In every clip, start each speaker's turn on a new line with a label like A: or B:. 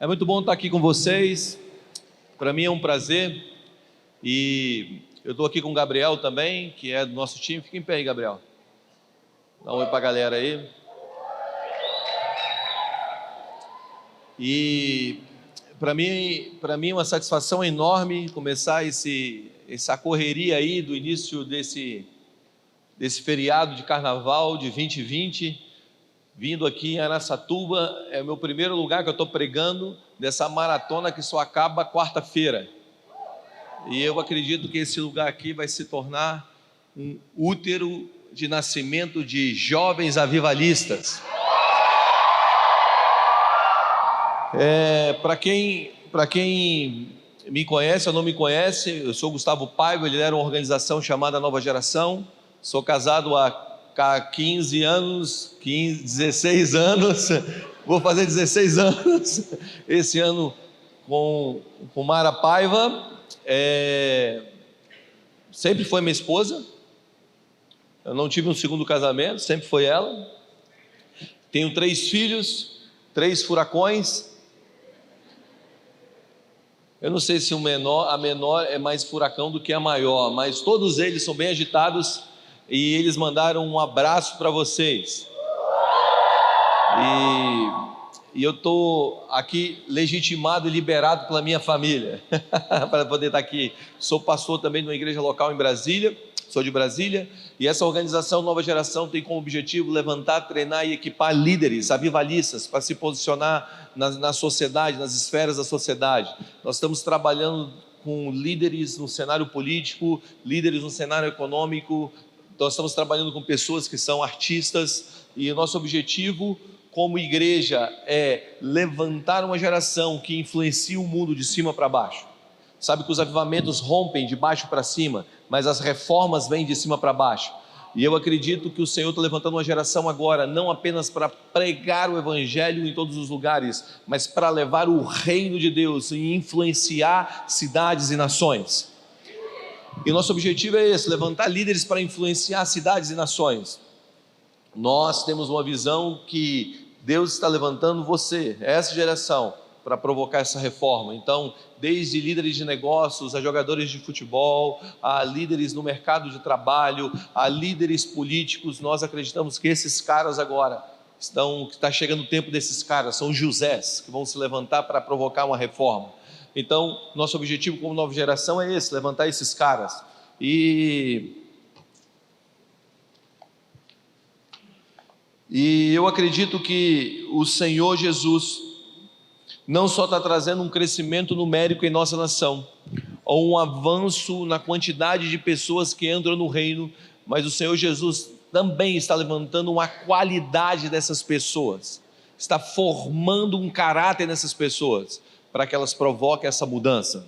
A: É muito bom estar aqui com vocês. Para mim é um prazer. E eu estou aqui com o Gabriel também, que é do nosso time. Fica em pé aí, Gabriel. Dá um oi para a galera aí. E para mim é uma satisfação enorme começar essa correria aí do início desse feriado de carnaval de 2020. Vindo aqui em Araçatuba, é o meu primeiro lugar que eu estou pregando dessa maratona que só acaba quarta-feira. E eu acredito que esse lugar aqui vai se tornar um útero de nascimento de jovens avivalistas. Para quem me conhece ou não me conhece, eu sou Gustavo Paiva, eu lidero uma organização chamada Nova Geração. Sou casado há 15 anos, 16 anos, vou fazer 16 anos esse ano com Mara Paiva. Sempre foi minha esposa, eu não tive um segundo casamento, sempre foi ela. Tenho 3 filhos, 3 furacões. Eu não sei se a menor é mais furacão do que a maior, mas todos eles são bem agitados. E eles mandaram um abraço para vocês. E eu estou aqui legitimado e liberado pela minha família para poder estar aqui. Sou pastor também de uma igreja local em Brasília, sou de Brasília, e essa organização Nova Geração tem como objetivo levantar, treinar e equipar líderes, avivalistas, para se posicionar na sociedade, nas esferas da sociedade. Nós estamos trabalhando com líderes no cenário político, líderes no cenário econômico. Nós estamos trabalhando com pessoas que são artistas, e o nosso objetivo como igreja é levantar uma geração que influencia o mundo de cima para baixo. Sabe que os avivamentos rompem de baixo para cima, mas as reformas vêm de cima para baixo. E eu acredito que o Senhor está levantando uma geração agora, não apenas para pregar o evangelho em todos os lugares, mas para levar o reino de Deus e influenciar cidades e nações. E nosso objetivo é esse, levantar líderes para influenciar cidades e nações. Nós temos uma visão que Deus está levantando você, essa geração, para provocar essa reforma. Então, desde líderes de negócios, a jogadores de futebol, a líderes no mercado de trabalho, a líderes políticos, nós acreditamos que esses caras agora está chegando o tempo desses caras, são Josés que vão se levantar para provocar uma reforma. Então, nosso objetivo como Nova Geração é esse, levantar esses caras. E eu acredito que o Senhor Jesus não só está trazendo um crescimento numérico em nossa nação, ou um avanço na quantidade de pessoas que entram no reino, mas o Senhor Jesus também está levantando uma qualidade dessas pessoas, está formando um caráter nessas pessoas, para que elas provoquem essa mudança.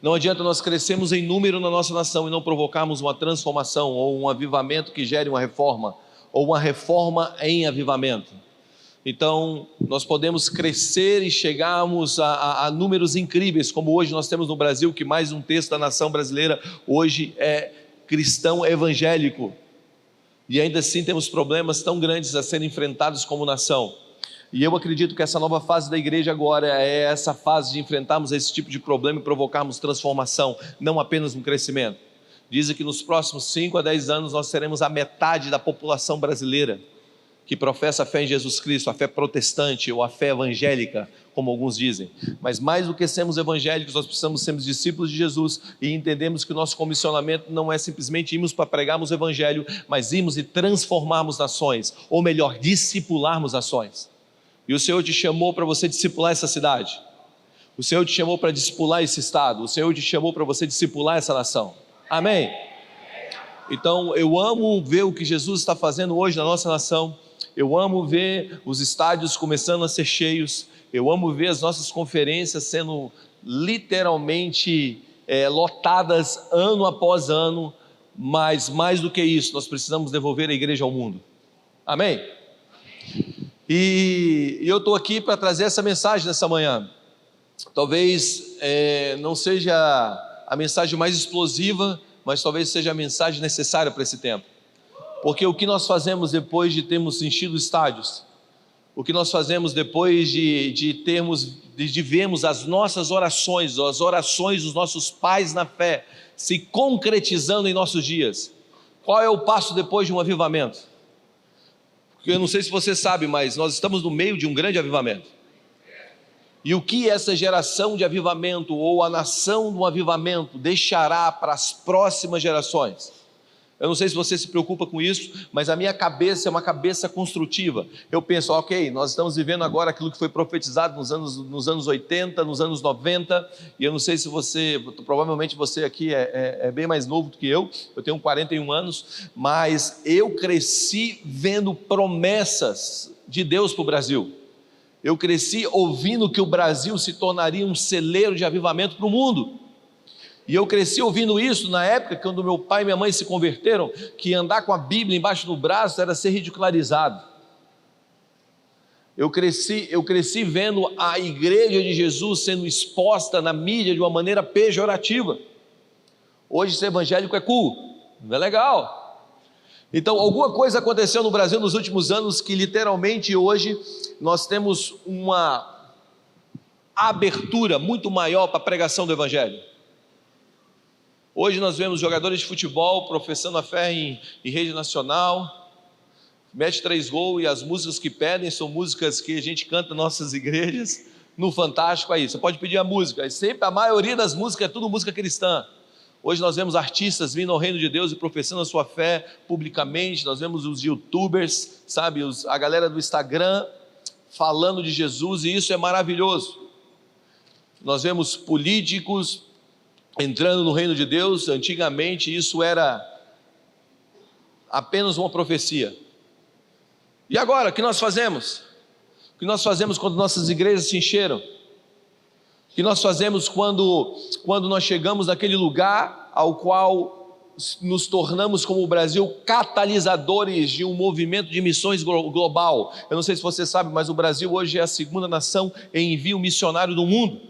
A: Não adianta nós crescermos em número na nossa nação e não provocarmos uma transformação, ou um avivamento que gere uma reforma, ou uma reforma em avivamento. Então, nós podemos crescer e chegarmos a números incríveis, como hoje nós temos no Brasil, que mais um terço da nação brasileira hoje é cristão evangélico. E ainda assim temos problemas tão grandes a serem enfrentados como nação. E eu acredito que essa nova fase da igreja agora é essa fase de enfrentarmos esse tipo de problema e provocarmos transformação, não apenas um crescimento. Dizem que nos próximos 5 a 10 anos nós teremos a metade da população brasileira que professa a fé em Jesus Cristo, a fé protestante ou a fé evangélica, como alguns dizem. Mas mais do que sermos evangélicos, nós precisamos sermos discípulos de Jesus e entendemos que o nosso comissionamento não é simplesmente irmos para pregarmos o evangelho, mas irmos e transformarmos nações, ou melhor, discipularmos nações. E o Senhor te chamou para você discipular essa cidade. O Senhor te chamou para discipular esse estado. O Senhor te chamou para você discipular essa nação. Amém? Então, eu amo ver o que Jesus está fazendo hoje na nossa nação. Eu amo ver os estádios começando a ser cheios. Eu amo ver as nossas conferências sendo literalmente lotadas ano após ano. Mas mais do que isso, nós precisamos devolver a igreja ao mundo. Amém? E eu estou aqui para trazer essa mensagem nessa manhã. Talvez não seja a mensagem mais explosiva, mas talvez seja a mensagem necessária para esse tempo. Porque o que nós fazemos depois de termos enchido estádios, O que nós fazemos depois de vermos as nossas orações, as orações dos nossos pais na fé, se concretizando em nossos dias? Qual é o passo depois de um avivamento? Porque eu não sei se você sabe, mas nós estamos no meio de um grande avivamento. E o que essa geração de avivamento, ou a nação do avivamento, deixará para as próximas gerações? Eu não sei se você se preocupa com isso, mas a minha cabeça é uma cabeça construtiva. Eu penso, ok, nós estamos vivendo agora aquilo que foi profetizado nos anos 80, nos anos 90, e eu não sei se você, provavelmente você aqui é bem mais novo do que eu tenho 41 anos, mas eu cresci vendo promessas de Deus para o Brasil. Eu cresci ouvindo que o Brasil se tornaria um celeiro de avivamento para o mundo. E eu cresci ouvindo isso na época, quando meu pai e minha mãe se converteram, que andar com a Bíblia embaixo do braço era ser ridicularizado. Eu cresci vendo a igreja de Jesus sendo exposta na mídia de uma maneira pejorativa. Hoje ser evangélico é cool, não é legal. Então alguma coisa aconteceu no Brasil nos últimos anos que literalmente hoje nós temos uma abertura muito maior para a pregação do evangelho. Hoje nós vemos jogadores de futebol professando a fé em rede nacional, mete 3 gols, e as músicas que pedem são músicas que a gente canta nas nossas igrejas, no Fantástico. Aí você pode pedir a música, e sempre a maioria das músicas é tudo música cristã. Hoje nós vemos artistas vindo ao reino de Deus e professando a sua fé publicamente. Nós vemos os youtubers, sabe, a galera do Instagram falando de Jesus, e isso é maravilhoso. Nós vemos políticos entrando no reino de Deus. Antigamente isso era apenas uma profecia. E agora, o que nós fazemos? O que nós fazemos quando nossas igrejas se encheram? O que nós fazemos quando nós chegamos naquele lugar ao qual nos tornamos, como o Brasil, catalisadores de um movimento de missões global? Eu não sei se você sabe, mas o Brasil hoje é a 2ª nação em envio missionário do mundo.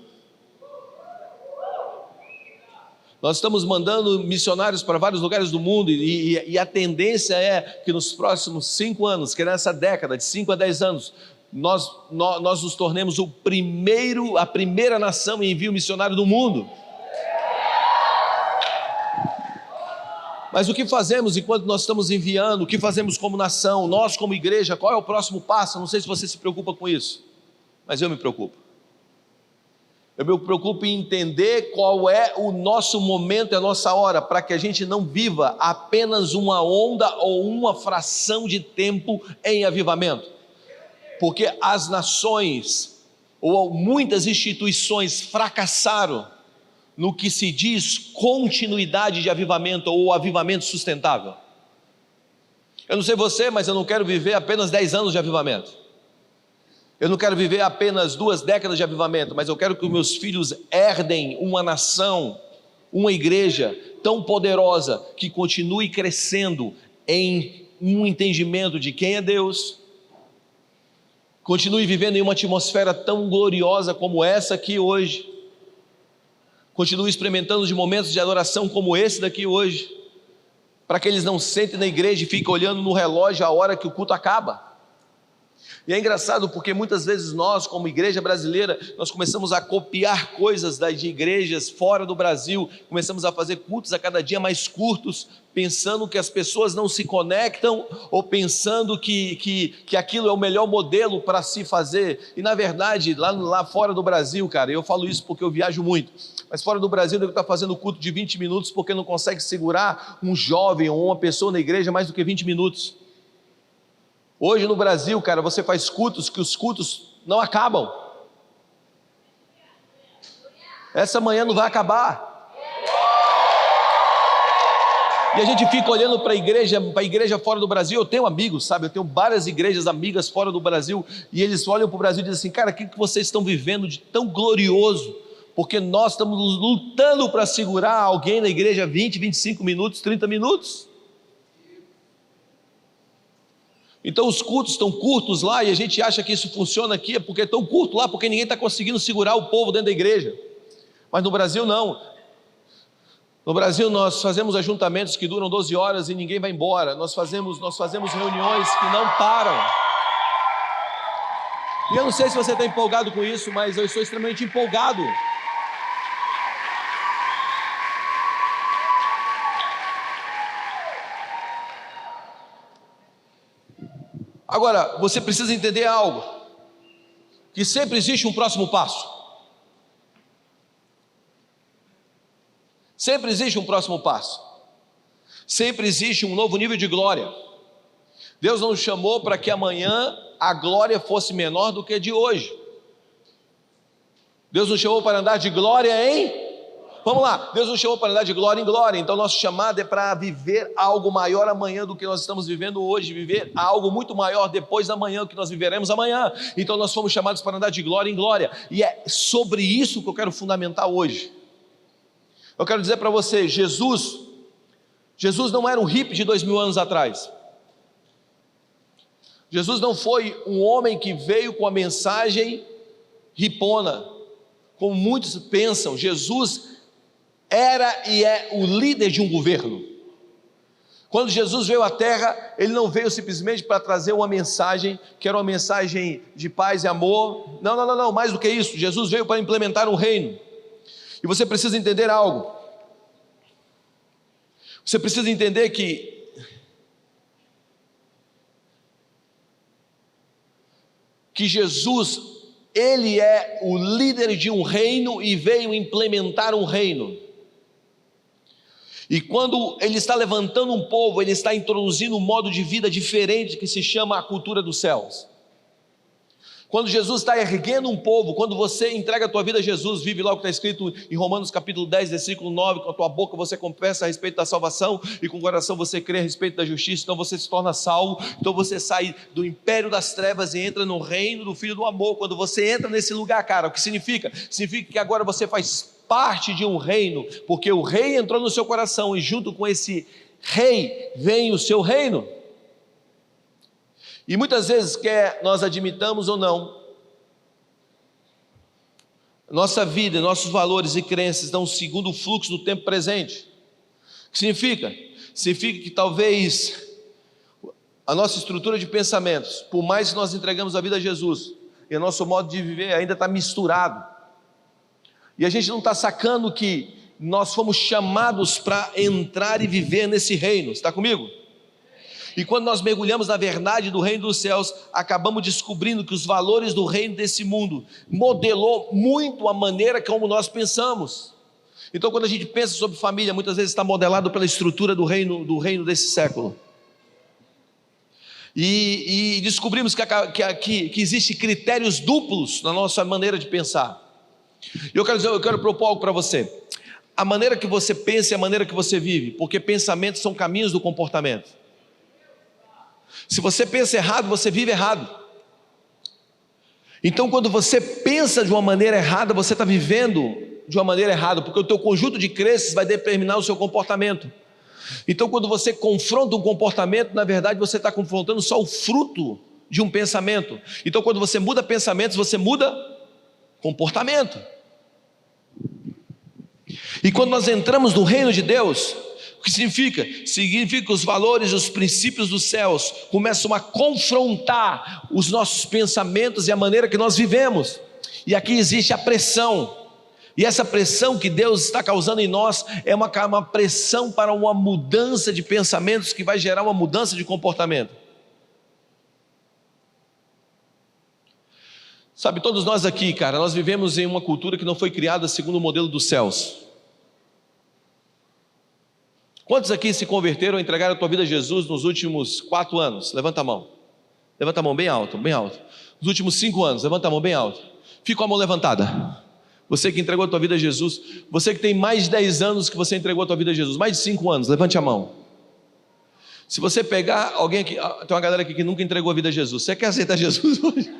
A: Nós estamos mandando missionários para vários lugares do mundo, e a tendência é que nos próximos 5 anos, que nessa década, de 5 a 10 anos, nós nos tornemos a primeira nação em envio missionário do mundo. Mas o que fazemos enquanto nós estamos enviando? O que fazemos como nação? Nós como igreja, qual é o próximo passo? Eu não sei se você se preocupa com isso, mas eu me preocupo. Eu me preocupo em entender qual é o nosso momento, a nossa hora, para que a gente não viva apenas uma onda ou uma fração de tempo em avivamento. Porque as nações, ou muitas instituições, fracassaram no que se diz continuidade de avivamento ou avivamento sustentável. Eu não sei você, mas eu não quero viver apenas 10 anos de avivamento. Eu não quero viver apenas 2 décadas de avivamento, mas eu quero que os meus filhos herdem uma nação, uma igreja tão poderosa, que continue crescendo em um entendimento de quem é Deus, continue vivendo em uma atmosfera tão gloriosa como essa aqui hoje, continue experimentando de momentos de adoração como esse daqui hoje, para que eles não sentem na igreja e fiquem olhando no relógio a hora que o culto acaba. E é engraçado porque muitas vezes nós, como igreja brasileira, nós começamos a copiar coisas de igrejas fora do Brasil, começamos a fazer cultos a cada dia mais curtos, pensando que as pessoas não se conectam, ou pensando que aquilo é o melhor modelo para se fazer. E na verdade, lá fora do Brasil, cara, eu falo isso porque eu viajo muito, mas fora do Brasil deve estar fazendo culto de 20 minutos, porque não consegue segurar um jovem ou uma pessoa na igreja mais do que 20 minutos. Hoje no Brasil, cara, você faz cultos que os cultos não acabam. Essa manhã não vai acabar. E a gente fica olhando para a igreja fora do Brasil. Eu tenho amigos, sabe? Eu tenho várias igrejas amigas fora do Brasil, e eles olham para o Brasil e dizem assim: cara, o que vocês estão vivendo de tão glorioso? Porque nós estamos lutando para segurar alguém na igreja 20, 25 minutos, 30 minutos. Então os cultos estão curtos lá, e a gente acha que isso funciona aqui, é porque é tão curto lá, porque ninguém está conseguindo segurar o povo dentro da igreja. Mas no Brasil não. No Brasil nós fazemos ajuntamentos que duram 12 horas e ninguém vai embora. Nós fazemos reuniões que não param. E eu não sei se você está empolgado com isso, mas eu estou extremamente empolgado. Agora, você precisa entender algo, que sempre existe um próximo passo. Sempre existe um próximo passo. Sempre existe um novo nível de glória. Deus não nos chamou para que amanhã a glória fosse menor do que a de hoje. Deus nos chamou para andar de glória em... Vamos lá, Deus nos chamou para andar de glória em glória. Então nosso chamado é para viver algo maior amanhã do que nós estamos vivendo hoje, viver algo muito maior depois da manhã, que nós viveremos amanhã. Então nós fomos chamados para andar de glória em glória, e é sobre isso que eu quero fundamentar hoje. Eu quero dizer para você, Jesus não era um hippie de 2000 anos atrás. Jesus não foi um homem que veio com a mensagem hipona, como muitos pensam. Jesus era e é o líder de um governo. Quando Jesus veio à terra, ele não veio simplesmente para trazer uma mensagem, que era uma mensagem de paz e amor. Não, mais do que isso, Jesus veio para implementar um reino. E você precisa entender algo. Você precisa entender que Jesus, ele é o líder de um reino e veio implementar um reino. E quando ele está levantando um povo, ele está introduzindo um modo de vida diferente que se chama a cultura dos céus. Quando Jesus está erguendo um povo, quando você entrega a tua vida a Jesus, vive lá o que está escrito em Romanos capítulo 10, versículo 9, com a tua boca você confessa a respeito da salvação, e com o coração você crê a respeito da justiça, então você se torna salvo, então você sai do império das trevas e entra no reino do Filho do amor. Quando você entra nesse lugar, cara, o que significa? Significa que agora você faz parte de um reino, porque o rei entrou no seu coração, e junto com esse rei vem o seu reino. E muitas vezes, quer nós admitamos ou não, nossa vida, nossos valores e crenças dão segundo o fluxo do tempo presente. O que significa? Significa que talvez a nossa estrutura de pensamentos, por mais que nós entregamos a vida a Jesus, e o nosso modo de viver ainda está misturado, e a gente não está sacando que nós fomos chamados para entrar e viver nesse reino. Está comigo? E quando nós mergulhamos na verdade do reino dos céus, acabamos descobrindo que os valores do reino desse mundo modelou muito a maneira como nós pensamos. Então quando a gente pensa sobre família, muitas vezes está modelado pela estrutura do reino desse século. E descobrimos que existem critérios duplos na nossa maneira de pensar. E eu quero propor algo para você. A maneira que você pensa é a maneira que você vive, porque pensamentos são caminhos do comportamento. Se você pensa errado, você vive errado. Então quando você pensa de uma maneira errada, você está vivendo de uma maneira errada, porque o teu conjunto de crenças vai determinar o seu comportamento. Então quando você confronta um comportamento, na verdade você está confrontando só o fruto de um pensamento. Então quando você muda pensamentos, você muda comportamento. E quando nós entramos no reino de Deus, o que significa? Significa que os valores e os princípios dos céus começam a confrontar os nossos pensamentos e a maneira que nós vivemos. E aqui existe a pressão. E essa pressão que Deus está causando em nós é uma pressão para uma mudança de pensamentos que vai gerar uma mudança de comportamento. Sabe, todos nós aqui, cara, nós vivemos em uma cultura que não foi criada segundo o modelo dos céus. Quantos aqui se converteram ou entregaram a tua vida a Jesus nos últimos 4 anos? Levanta a mão. Levanta a mão bem alto, bem alto. Nos últimos 5 anos, levanta a mão bem alto. Fica com a mão levantada. Você que entregou a tua vida a Jesus. Você que tem mais de 10 anos que você entregou a tua vida a Jesus. Mais de 5 anos, levante a mão. Se você pegar alguém aqui, tem uma galera aqui que nunca entregou a vida a Jesus. Você quer aceitar Jesus hoje?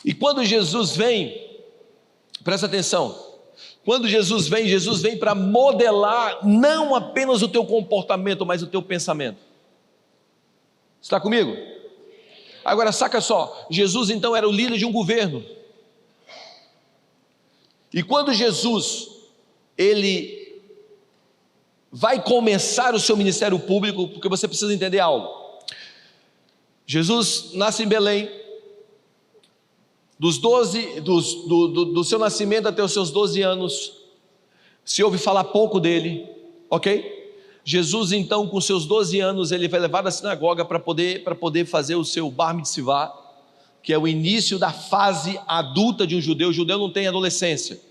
A: E quando Jesus vem, presta atenção, quando Jesus vem para modelar não apenas o teu comportamento, mas o teu pensamento. Está comigo? Agora saca só, Jesus então era o líder de um governo. E quando Jesus ele vai começar o seu ministério público, porque você precisa entender algo. Jesus nasce em Belém. Do seu nascimento até os seus 12 anos, se ouve falar pouco dele, ok? Jesus, então, com seus 12 anos, ele vai levar à sinagoga para poder fazer o seu bar mitzvah, que é o início da fase adulta de um judeu. O judeu não tem adolescência.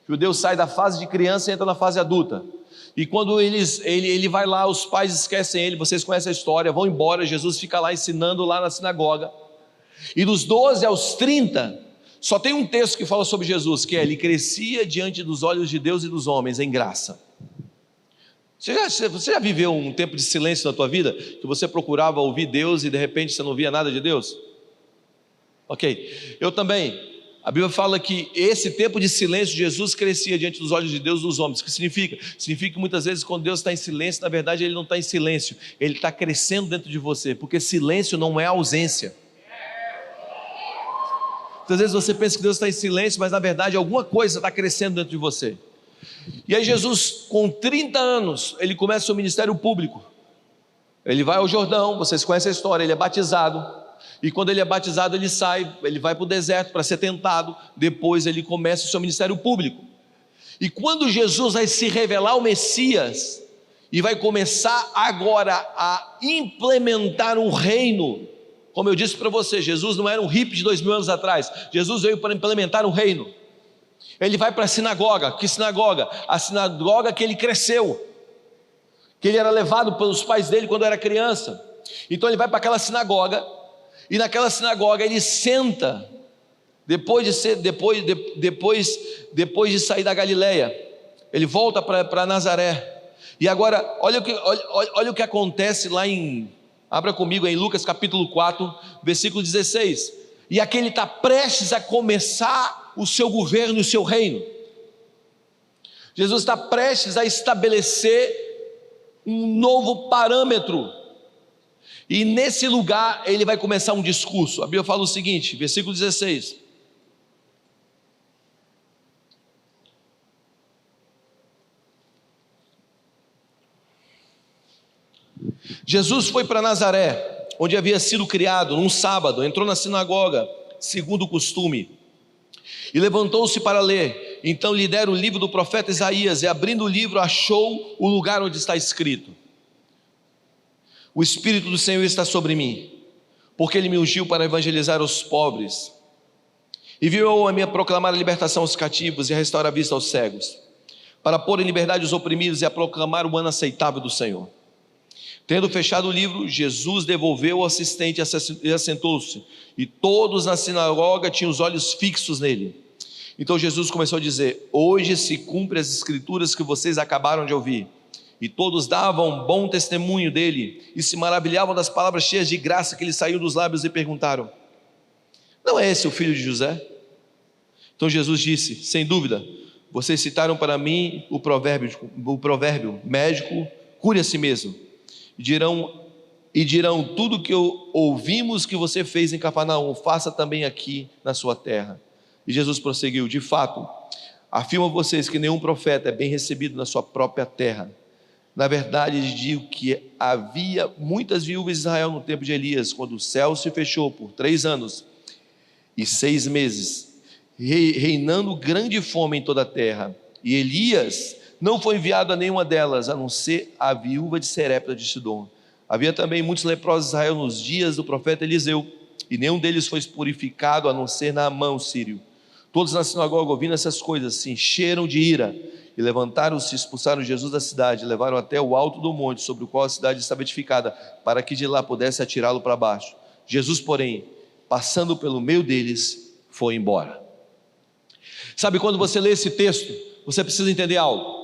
A: O judeu sai da fase de criança e entra na fase adulta. E quando ele vai lá, os pais esquecem ele, vocês conhecem a história, vão embora, Jesus fica lá ensinando lá na sinagoga. E dos 12 aos 30, só tem um texto que fala sobre Jesus, que é: ele crescia diante dos olhos de Deus e dos homens em graça. Você já viveu um tempo de silêncio na tua vida, que você procurava ouvir Deus e de repente você não via nada de Deus? Ok, eu também. A Bíblia fala que esse tempo de silêncio, Jesus crescia diante dos olhos de Deus e dos homens. O que significa? Significa que muitas vezes quando Deus está em silêncio, na verdade ele não está em silêncio, ele está crescendo dentro de você, porque silêncio não é ausência. Muitas vezes você pensa que Deus está em silêncio, mas na verdade alguma coisa está crescendo dentro de você. E aí Jesus, com 30 anos, ele começa o seu ministério público. Ele vai ao Jordão, vocês conhecem a história, ele é batizado. E quando ele é batizado, ele sai, ele vai para o deserto para ser tentado. Depois ele começa o seu ministério público. E quando Jesus vai se revelar o Messias, e vai começar agora a implementar um reino, como eu disse para você, Jesus não era um hippie de 2000 anos atrás, Jesus veio para implementar um reino. Ele vai para a sinagoga. Que sinagoga? A sinagoga que ele cresceu, que ele era levado pelos pais dele quando era criança. Então ele vai para aquela sinagoga, e naquela sinagoga ele senta, depois de sair da Galileia, ele volta para Nazaré. E agora, olha o que acontece lá abra comigo em Lucas capítulo 4, versículo 16. E aqui ele está prestes a começar o seu governo e o seu reino. Jesus está prestes a estabelecer um novo parâmetro. E nesse lugar ele vai começar um discurso. A Bíblia fala o seguinte, versículo 16. Jesus foi para Nazaré, onde havia sido criado, num sábado, entrou na sinagoga, segundo o costume, e levantou-se para ler. Então lhe deram o livro do profeta Isaías, e abrindo o livro achou o lugar onde está escrito: o Espírito do Senhor está sobre mim, porque Ele me ungiu para evangelizar os pobres, enviou-me a mim a proclamar a libertação aos cativos e a restaurar a vista aos cegos, para pôr em liberdade os oprimidos e a proclamar o ano aceitável do Senhor. Tendo fechado o livro, Jesus devolveu o assistente e assentou-se, e todos na sinagoga tinham os olhos fixos nele. Então Jesus começou a dizer: hoje se cumpre as escrituras que vocês acabaram de ouvir. E todos davam bom testemunho dele, e se maravilhavam das palavras cheias de graça que lhe saíam dos lábios, e perguntaram: não é esse o filho de José? Então Jesus disse: sem dúvida, vocês citaram para mim o provérbio, médico, cure a si mesmo. E dirão, tudo que ouvimos que você fez em Cafarnaum, faça também aqui na sua terra. E Jesus prosseguiu: de fato, afirmo a vocês que nenhum profeta é bem recebido na sua própria terra. Na verdade, lhes digo que havia muitas viúvas de Israel no tempo de Elias, quando o céu se fechou por 3 anos e 6 meses, reinando grande fome em toda a terra. E Elias não foi enviado a nenhuma delas, a não ser a viúva de Serepta de Sidom. Havia também muitos leprosos em Israel nos dias do profeta Eliseu, e nenhum deles foi purificado, a não ser Naamã o sírio. Todos na sinagoga, ouvindo essas coisas, se encheram de ira, e levantaram-se e expulsaram Jesus da cidade, e levaram até o alto do monte, sobre o qual a cidade estava edificada, para que de lá pudesse atirá-lo para baixo. Jesus, porém, passando pelo meio deles, foi embora. Sabe, quando você lê esse texto, você precisa entender algo.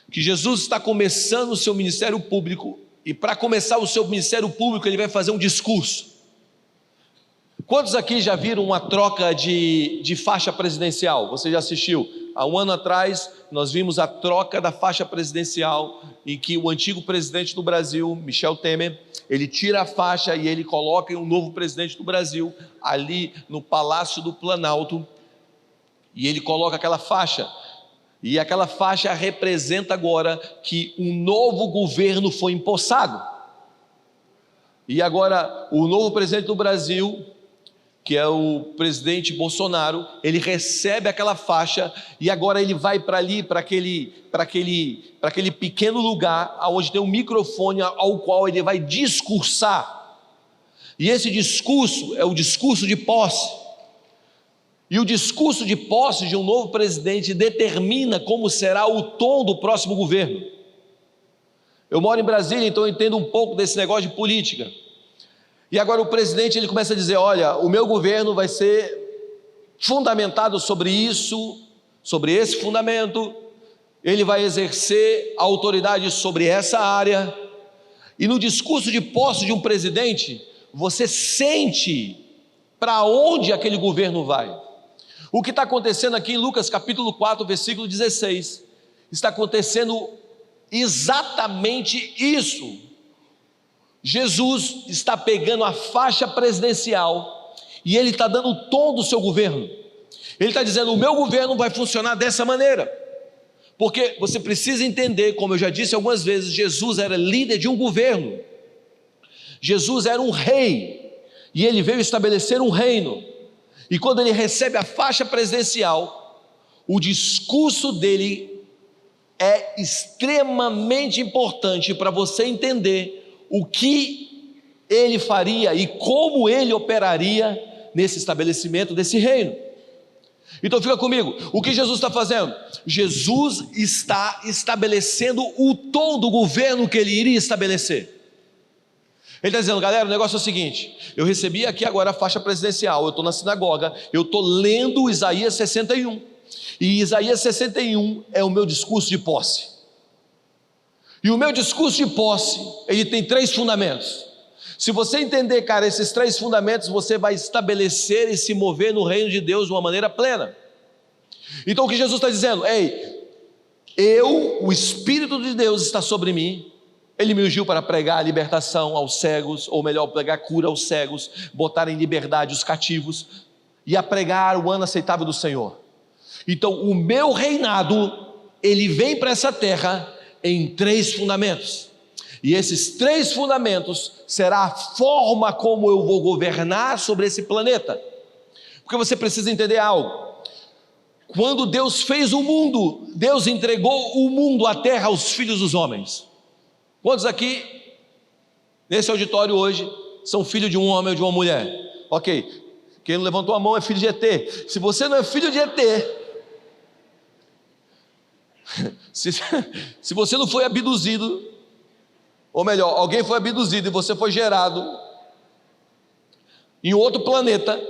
A: Que Jesus está começando o seu ministério público, e para começar o seu ministério público, ele vai fazer um discurso. Quantos aqui já viram uma troca de faixa presidencial? Você já assistiu? Há um ano atrás, nós vimos a troca da faixa presidencial, em que o antigo presidente do Brasil, Michel Temer, ele tira a faixa e ele coloca um novo presidente do Brasil, ali no Palácio do Planalto, e ele coloca aquela faixa. E aquela faixa representa agora que um novo governo foi empossado. E agora o novo presidente do Brasil, que é o presidente Bolsonaro, ele recebe aquela faixa e agora ele vai para ali, para aquele pequeno lugar onde tem um microfone ao qual ele vai discursar. E esse discurso é o discurso de posse. E o discurso de posse de um novo presidente determina como será o tom do próximo governo. Eu moro em Brasília, então eu entendo um pouco desse negócio de política. E agora o presidente ele começa a dizer: olha, o meu governo vai ser fundamentado sobre isso, sobre esse fundamento, ele vai exercer autoridade sobre essa área. E no discurso de posse de um presidente, você sente para onde aquele governo vai. O que está acontecendo aqui em Lucas capítulo 4, versículo 16, está acontecendo exatamente isso. Jesus está pegando a faixa presidencial e ele está dando o tom do seu governo. Ele está dizendo: o meu governo vai funcionar dessa maneira. Porque você precisa entender, como eu já disse algumas vezes, Jesus era líder de um governo. Jesus era um rei e ele veio estabelecer um reino. E quando ele recebe a faixa presidencial, o discurso dele é extremamente importante para você entender o que ele faria e como ele operaria nesse estabelecimento desse reino. Então fica comigo, o que Jesus está fazendo? Jesus está estabelecendo o tom do governo que ele iria estabelecer. Ele está dizendo: galera, o negócio é o seguinte, eu recebi aqui agora a faixa presidencial, eu estou na sinagoga, eu estou lendo Isaías 61, e Isaías 61 é o meu discurso de posse. E o meu discurso de posse, ele tem 3 fundamentos. Se você entender, cara, esses 3 fundamentos, você vai estabelecer e se mover no reino de Deus de uma maneira plena. Então o que Jesus está dizendo? O Espírito de Deus está sobre mim. Ele me ungiu para pregar a libertação aos cegos, ou melhor, pregar cura aos cegos, botar em liberdade os cativos, e a pregar o ano aceitável do Senhor. Então o meu reinado, ele vem para essa terra em 3 fundamentos, e esses 3 fundamentos será a forma como eu vou governar sobre esse planeta. Porque você precisa entender algo: quando Deus fez o mundo, Deus entregou o mundo, a terra, aos filhos dos homens. Quantos aqui nesse auditório hoje são filhos de um homem ou de uma mulher? Ok, quem não levantou a mão é filho de ET. Se você não é filho de ET, se você não foi abduzido, ou melhor, alguém foi abduzido e você foi gerado em outro planeta,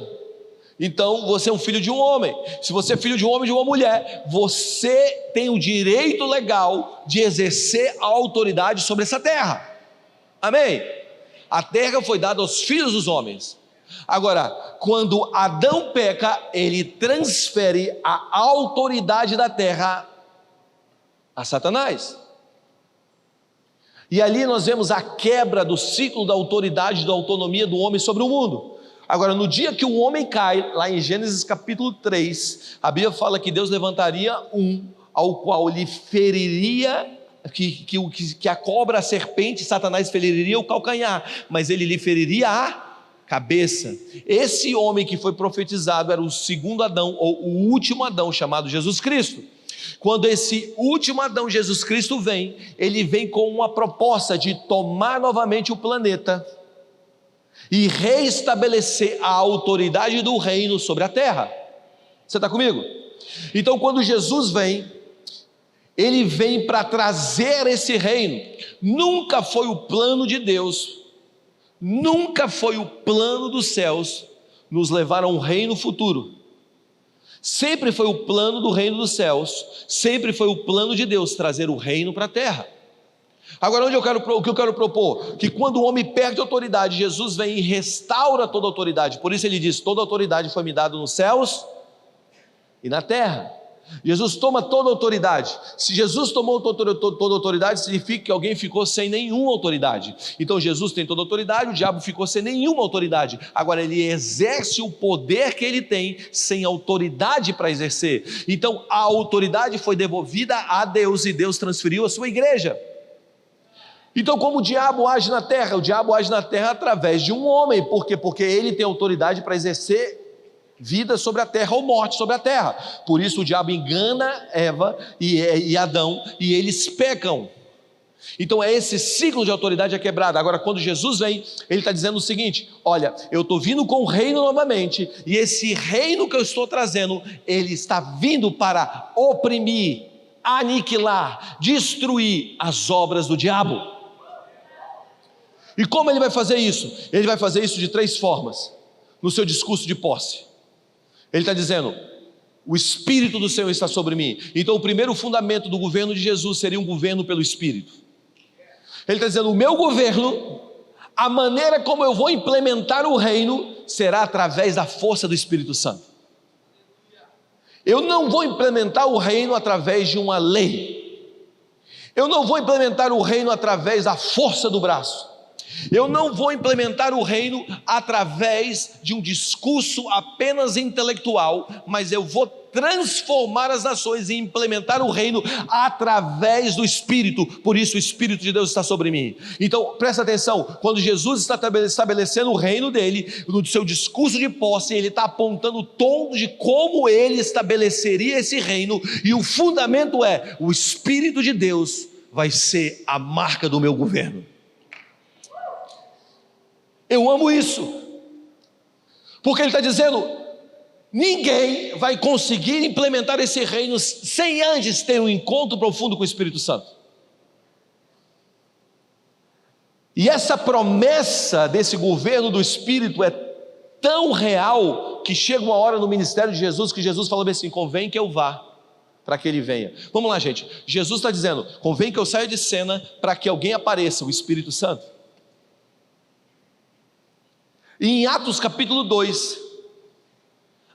A: então você é um filho de um homem. Se você é filho de um homem ou de uma mulher, você tem o direito legal de exercer a autoridade sobre essa terra. Amém? A terra foi dada aos filhos dos homens. Agora, quando Adão peca, ele transfere a autoridade da terra a Satanás. E ali nós vemos a quebra do ciclo da autoridade e da autonomia do homem sobre o mundo. Agora, no dia que o homem cai, lá em Gênesis capítulo 3, a Bíblia fala que Deus levantaria um ao qual lhe feriria, que a cobra, a serpente, Satanás feriria o calcanhar, mas ele lhe feriria a cabeça. Esse homem que foi profetizado era o segundo Adão, ou o último Adão, chamado Jesus Cristo. Quando esse último Adão, Jesus Cristo, vem, ele vem com uma proposta de tomar novamente o planeta e reestabelecer a autoridade do reino sobre a terra. Você está comigo? Então quando Jesus vem, ele vem para trazer esse reino. Nunca foi o plano de Deus, nunca foi o plano dos céus nos levar a um reino futuro. Sempre foi o plano do reino dos céus, sempre foi o plano de Deus trazer o reino para a terra. Agora, o que eu quero propor? Que quando o homem perde a autoridade, Jesus vem e restaura toda a autoridade. Por isso ele diz: toda a autoridade foi me dada nos céus e na terra. Jesus toma toda a autoridade. Se Jesus tomou toda a autoridade, significa que alguém ficou sem nenhuma autoridade. Então Jesus tem toda a autoridade, o diabo ficou sem nenhuma autoridade. Agora ele exerce o poder que ele tem sem autoridade para exercer. Então a autoridade foi devolvida a Deus e Deus transferiu a sua igreja. Então, como o diabo age na terra? O diabo age na terra através de um homem. Por quê? Porque ele tem autoridade para exercer vida sobre a terra ou morte sobre a terra. Por isso o diabo engana Eva e Adão e eles pecam. Então esse ciclo de autoridade é quebrado. Agora quando Jesus vem, ele está dizendo o seguinte: olha, eu estou vindo com o reino novamente, e esse reino que eu estou trazendo, ele está vindo para oprimir, aniquilar, destruir as obras do diabo. E como ele vai fazer isso? Ele vai fazer isso de 3 formas, no seu discurso de posse. Ele está dizendo: o Espírito do Senhor está sobre mim. Então o primeiro fundamento do governo de Jesus seria um governo pelo Espírito. Ele está dizendo: o meu governo, a maneira como eu vou implementar o reino, será através da força do Espírito Santo. Eu não vou implementar o reino através de uma lei. Eu não vou implementar o reino através da força do braço. Eu não vou implementar o reino através de um discurso apenas intelectual, mas eu vou transformar as nações e implementar o reino através do Espírito. Por isso o Espírito de Deus está sobre mim. Então presta atenção, quando Jesus está estabelecendo o reino dele, no seu discurso de posse, ele está apontando o tom de como ele estabeleceria esse reino, e o fundamento é: o Espírito de Deus vai ser a marca do meu governo. Eu amo isso, porque ele está dizendo: ninguém vai conseguir implementar esse reino sem antes ter um encontro profundo com o Espírito Santo. E essa promessa desse governo do Espírito é tão real, que chega uma hora no ministério de Jesus, que Jesus falou assim: convém que eu vá, para que ele venha. Vamos lá, gente, Jesus está dizendo: convém que eu saia de cena, para que alguém apareça, o Espírito Santo. E em Atos capítulo 2,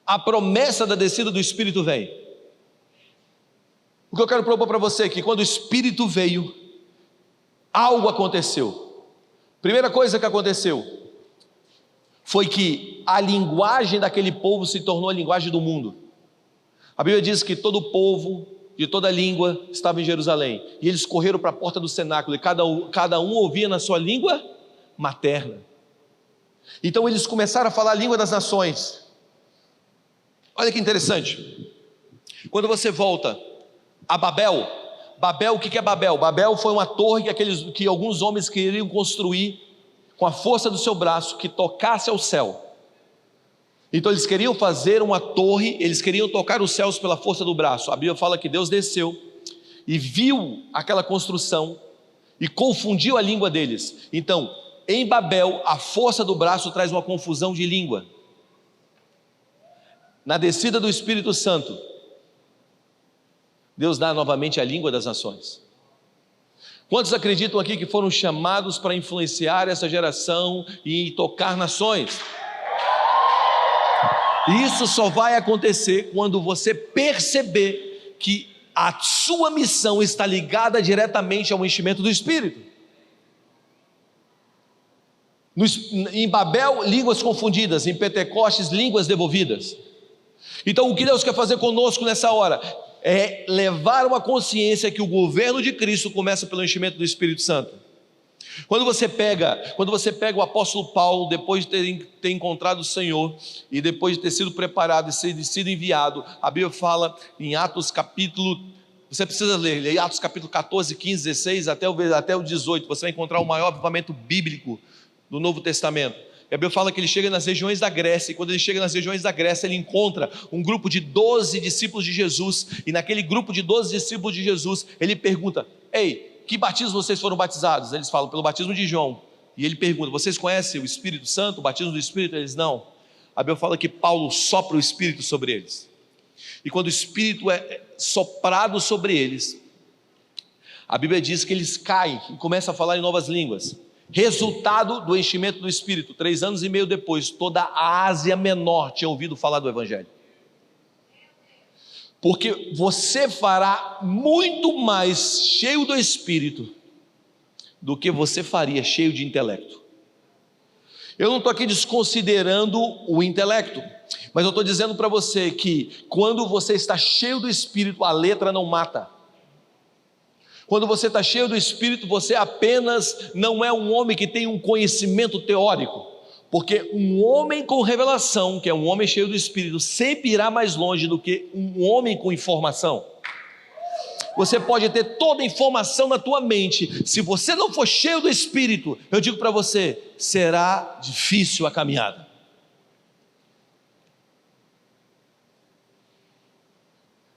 A: a promessa da descida do Espírito vem. O que eu quero propor para você é que quando o Espírito veio, algo aconteceu. Primeira coisa que aconteceu foi que a linguagem daquele povo se tornou a linguagem do mundo. A Bíblia diz que todo o povo, de toda língua, estava em Jerusalém, e eles correram para a porta do cenáculo, e cada um ouvia na sua língua materna. Então eles começaram a falar a língua das nações. Olha que interessante, quando você volta a Babel, o que é Babel? Babel foi uma torre que alguns homens queriam construir com a força do seu braço, que tocasse ao céu. Então eles queriam fazer uma torre, eles queriam tocar os céus pela força do braço. A Bíblia fala que Deus desceu e viu aquela construção e confundiu a língua deles. Então, em Babel, a força do braço traz uma confusão de língua. Na descida do Espírito Santo, Deus dá novamente a língua das nações. Quantos acreditam aqui que foram chamados para influenciar essa geração e tocar nações? Isso só vai acontecer quando você perceber que a sua missão está ligada diretamente ao enchimento do Espírito. Em Babel, línguas confundidas; em Pentecostes, línguas devolvidas. Então o que Deus quer fazer conosco nessa hora é levar uma consciência que o governo de Cristo começa pelo enchimento do Espírito Santo. Quando você pega o apóstolo Paulo, depois de ter encontrado o Senhor, e depois de ter sido preparado e ter sido enviado, a Bíblia fala em Atos capítulo, você precisa ler Atos capítulo 14, 15, 16 até o 18, você vai encontrar o maior avivamento bíblico do Novo Testamento. E a Bíblia fala que ele chega nas regiões da Grécia, e quando ele chega nas regiões da Grécia, ele encontra um grupo de 12 discípulos de Jesus, e naquele grupo de 12 discípulos de Jesus, ele pergunta: ei, que batismo vocês foram batizados? Eles falam: pelo batismo de João. E ele pergunta: vocês conhecem o Espírito Santo, o batismo do Espírito? Eles: não. A Bíblia fala que Paulo sopra o Espírito sobre eles, e quando o Espírito é soprado sobre eles, a Bíblia diz que eles caem e começam a falar em novas línguas. Resultado do enchimento do Espírito: 3 anos e meio depois, toda a Ásia Menor tinha ouvido falar do Evangelho. porque você fará muito mais cheio do Espírito do que você faria cheio de intelecto. Eu não estou aqui desconsiderando o intelecto, mas eu estou dizendo para você que quando você está cheio do Espírito, a letra não mata. Quando você está cheio do Espírito, você apenas não é um homem que tem um conhecimento teórico, porque um homem com revelação, que é um homem cheio do Espírito, sempre irá mais longe do que um homem com informação. Você pode ter toda a informação na tua mente, se você não for cheio do Espírito, eu digo para você, será difícil a caminhada.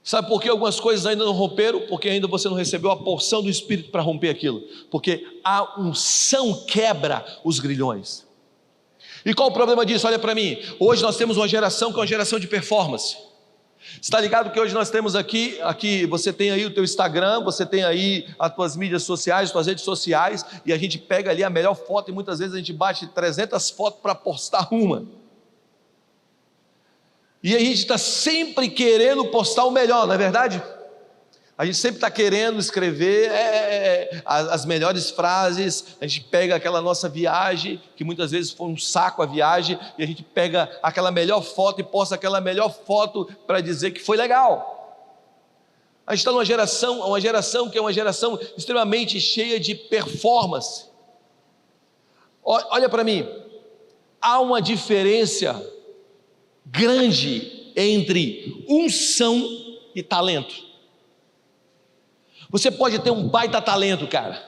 A: Sabe por que algumas coisas ainda não romperam? Porque ainda você não recebeu a porção do Espírito para romper aquilo, porque a unção quebra os grilhões. E qual o problema disso? Olha para mim, hoje nós temos uma geração que é uma geração de performance. Está ligado que hoje nós temos aqui você tem aí o teu Instagram, você tem aí as tuas mídias sociais, as tuas redes sociais, e a gente pega ali a melhor foto, e muitas vezes a gente bate 300 fotos para postar uma, e a gente está sempre querendo postar o melhor, não é verdade? A gente sempre está querendo escrever as melhores frases. A gente pega aquela nossa viagem, que muitas vezes foi um saco a viagem, e a gente pega aquela melhor foto e posta aquela melhor foto para dizer que foi legal. A gente está numa geração que é uma geração extremamente cheia de performance. Olha para mim, há uma diferença grande entre unção e talento. Você pode ter um baita talento, cara.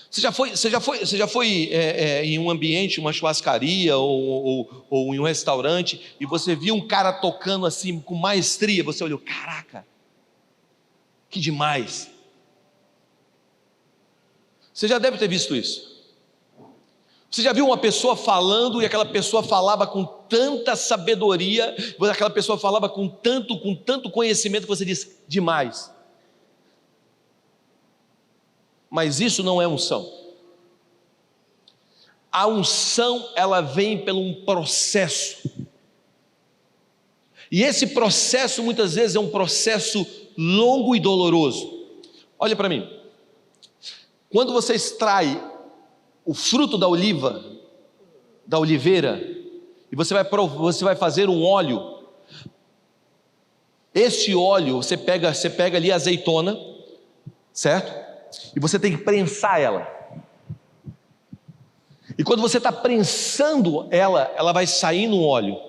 A: Você já foi em um ambiente, uma churrascaria ou em um restaurante, e você viu um cara tocando assim com maestria, você olhou, caraca, que demais. Você já deve ter visto isso. Você já viu uma pessoa falando, e aquela pessoa falava com tanta sabedoria, aquela pessoa falava com tanto conhecimento, que você diz, demais. Mas isso não é unção. A unção, ela vem pelo um processo, e esse processo muitas vezes é um processo longo e doloroso. Olha para mim, quando você extrai o fruto da oliveira, e você vai fazer um óleo, esse óleo, você pega ali a azeitona, certo? E você tem que prensar ela, e quando você está prensando ela vai sair no óleo.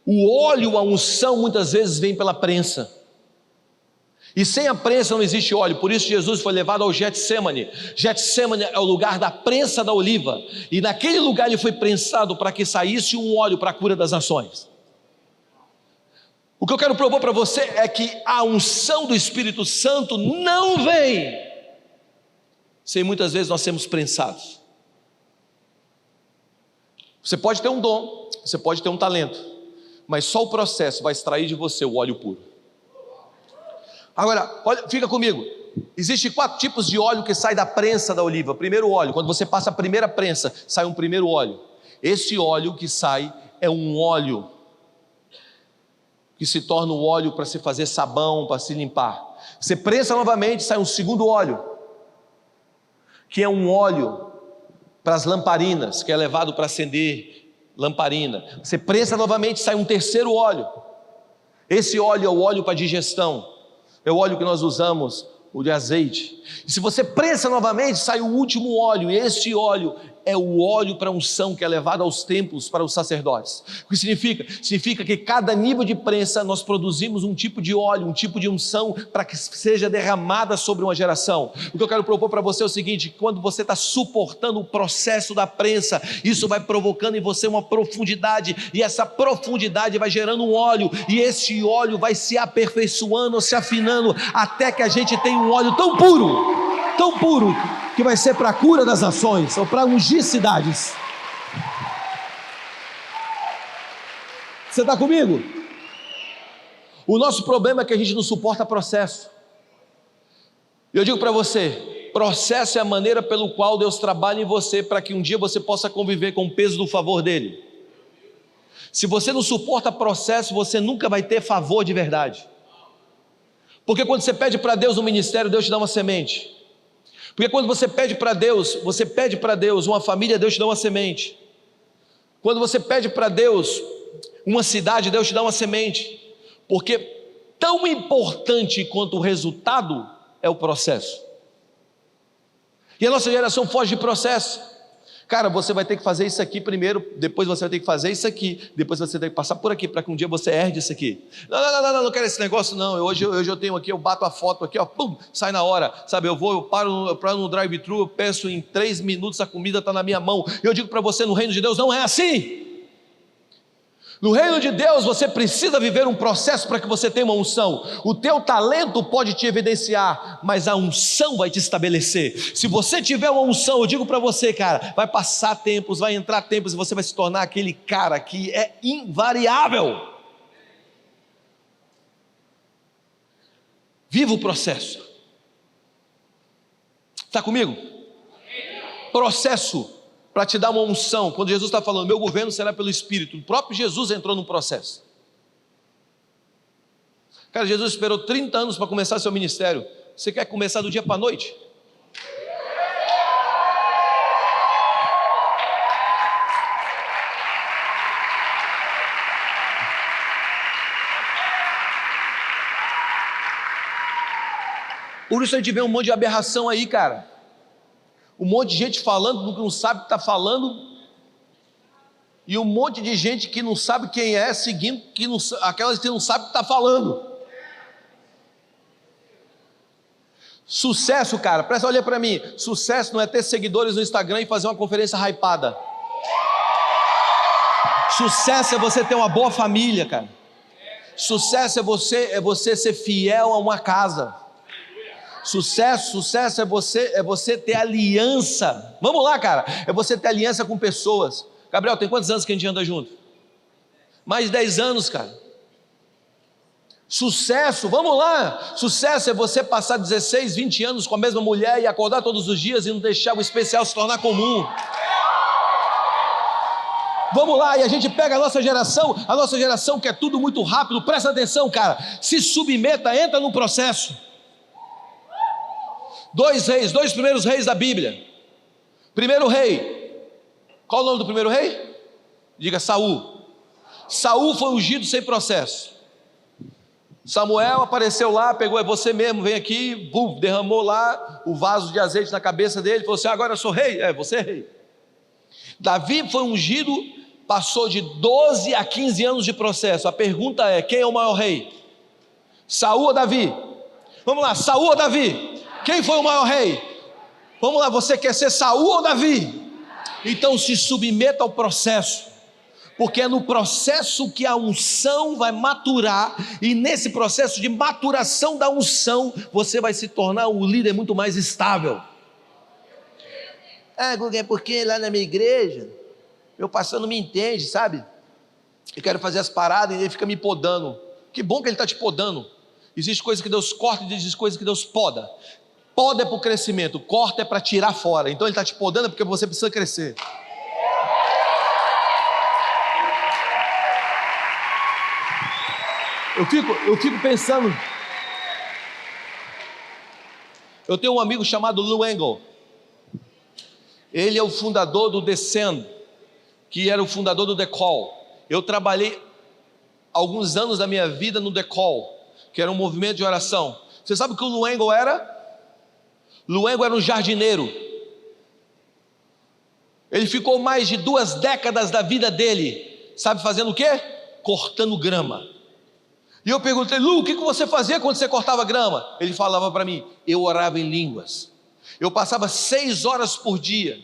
A: O óleo, a unção muitas vezes vem pela prensa, e sem a prensa não existe óleo. Por isso Jesus foi levado ao Getsemane. Getsemane é o lugar da prensa da oliva, e naquele lugar ele foi prensado para que saísse um óleo para a cura das nações. O que eu quero propor para você é que a unção do Espírito Santo não vem sem muitas vezes nós sermos prensados. Você pode ter um dom, você pode ter um talento, mas só o processo vai extrair de você o óleo puro. Agora, olha, fica comigo. Existem 4 tipos de óleo que sai da prensa da oliva. Primeiro óleo, quando você passa a primeira prensa, sai um primeiro óleo. Esse óleo que sai é um óleo que se torna o óleo para se fazer sabão, para se limpar. Você prensa novamente, sai um segundo óleo, que é um óleo para as lamparinas, que é levado para acender lamparina. Você prensa novamente, sai um terceiro óleo. Esse óleo é o óleo para digestão, é o óleo que nós usamos, o de azeite. E se você prensa novamente, sai o último óleo, e esse óleo é o óleo para unção, que é levado aos templos para os sacerdotes. O que significa? Significa que cada nível de prensa nós produzimos um tipo de óleo, um tipo de unção para que seja derramada sobre uma geração. O que eu quero propor para você é o seguinte: quando você está suportando o processo da prensa, isso vai provocando em você uma profundidade, e essa profundidade vai gerando um óleo, e esse óleo vai se aperfeiçoando, se afinando, até que a gente tem um óleo tão puro, que vai ser para a cura das nações, ou para ungir cidades. Você está comigo? O nosso problema é que a gente não suporta processo. Eu digo para você, processo é a maneira pelo qual Deus trabalha em você, para que um dia você possa conviver com o peso do favor dele. Se você não suporta processo, você nunca vai ter favor de verdade. Porque quando você pede para Deus um ministério, Deus te dá uma semente. Porque quando você pede para Deus uma família, Deus te dá uma semente. Quando você pede para Deus uma cidade, Deus te dá uma semente. Porque tão importante quanto o resultado é o processo. E a nossa geração foge de processo. Cara, você vai ter que fazer isso aqui primeiro, depois você vai ter que fazer isso aqui, depois você tem que passar por aqui, para que um dia você herde isso aqui. Não quero esse negócio não, hoje eu tenho aqui, eu bato a foto aqui, ó, pum, sai na hora, sabe, eu paro no drive-thru, eu peço em 3 minutos, a comida está na minha mão. Eu digo para você, no reino de Deus não é assim. No reino de Deus você precisa viver um processo para que você tenha uma unção. O teu talento pode te evidenciar, mas a unção vai te estabelecer. Se você tiver uma unção, eu digo para você, cara, vai passar tempos, vai entrar tempos e você vai se tornar aquele cara que é invariável. Viva o processo. Está comigo? Processo para te dar uma unção. Quando Jesus está falando, meu governo será pelo Espírito, o próprio Jesus entrou num processo. Cara, Jesus esperou 30 anos para começar seu ministério. Você quer começar do dia para a noite? Por isso a gente vê um monte de aberração aí, cara. Um monte de gente falando do que não sabe o que está falando, e um monte de gente que não sabe quem é, seguindo aquelas que não sabem o que está falando. Sucesso, cara, presta, olha para mim, sucesso não é ter seguidores no Instagram e fazer uma conferência hypada. Sucesso é você ter uma boa família, cara. Sucesso é você ser fiel a uma casa. Sucesso é você ter aliança. Vamos lá, cara, é você ter aliança com pessoas. Gabriel, tem quantos anos que a gente anda junto? Mais de 10 anos, cara. Sucesso, vamos lá. Sucesso é você passar 16, 20 anos com a mesma mulher e acordar todos os dias e não deixar o especial se tornar comum. Vamos lá, e a gente pega a nossa geração quer tudo muito rápido. Presta atenção, cara, se submeta, entra no processo. 2 primeiros reis da Bíblia. Primeiro rei, qual o nome do primeiro rei? Diga Saul. Saul foi ungido sem processo. Samuel apareceu lá, pegou, é você mesmo, vem aqui, bum, derramou lá o vaso de azeite na cabeça dele, falou assim, agora eu sou rei, você é rei. Davi foi ungido, passou de 12 a 15 anos de processo. A pergunta é, quem é o maior rei? Saul ou Davi? Vamos lá, Saul ou Davi? Quem foi o maior rei? Vamos lá, você quer ser Saul ou Davi? Então se submeta ao processo, porque é no processo que a unção vai maturar, e nesse processo de maturação da unção, você vai se tornar um líder muito mais estável. É porque lá na minha igreja, meu pastor não me entende, sabe? Eu quero fazer as paradas e ele fica me podando. Que bom que ele está te podando. Existe coisa que Deus corta e existe coisa que Deus poda. Poda é para o crescimento, corta é para tirar fora. Então ele está te podando porque você precisa crescer. Eu fico pensando. Eu tenho um amigo chamado Lou Engle. Ele é o fundador do Descend, que era o fundador do The Call. Eu trabalhei alguns anos da minha vida no The Call, que era um movimento de oração. Você sabe o que o Lou Engle era? Lou Engle era um jardineiro. Ele ficou mais de 2 décadas da vida dele, sabe fazendo o quê? Cortando grama. E eu perguntei, Lu, o que você fazia quando você cortava grama? Ele falava para mim, eu orava em línguas. Eu passava 6 horas por dia,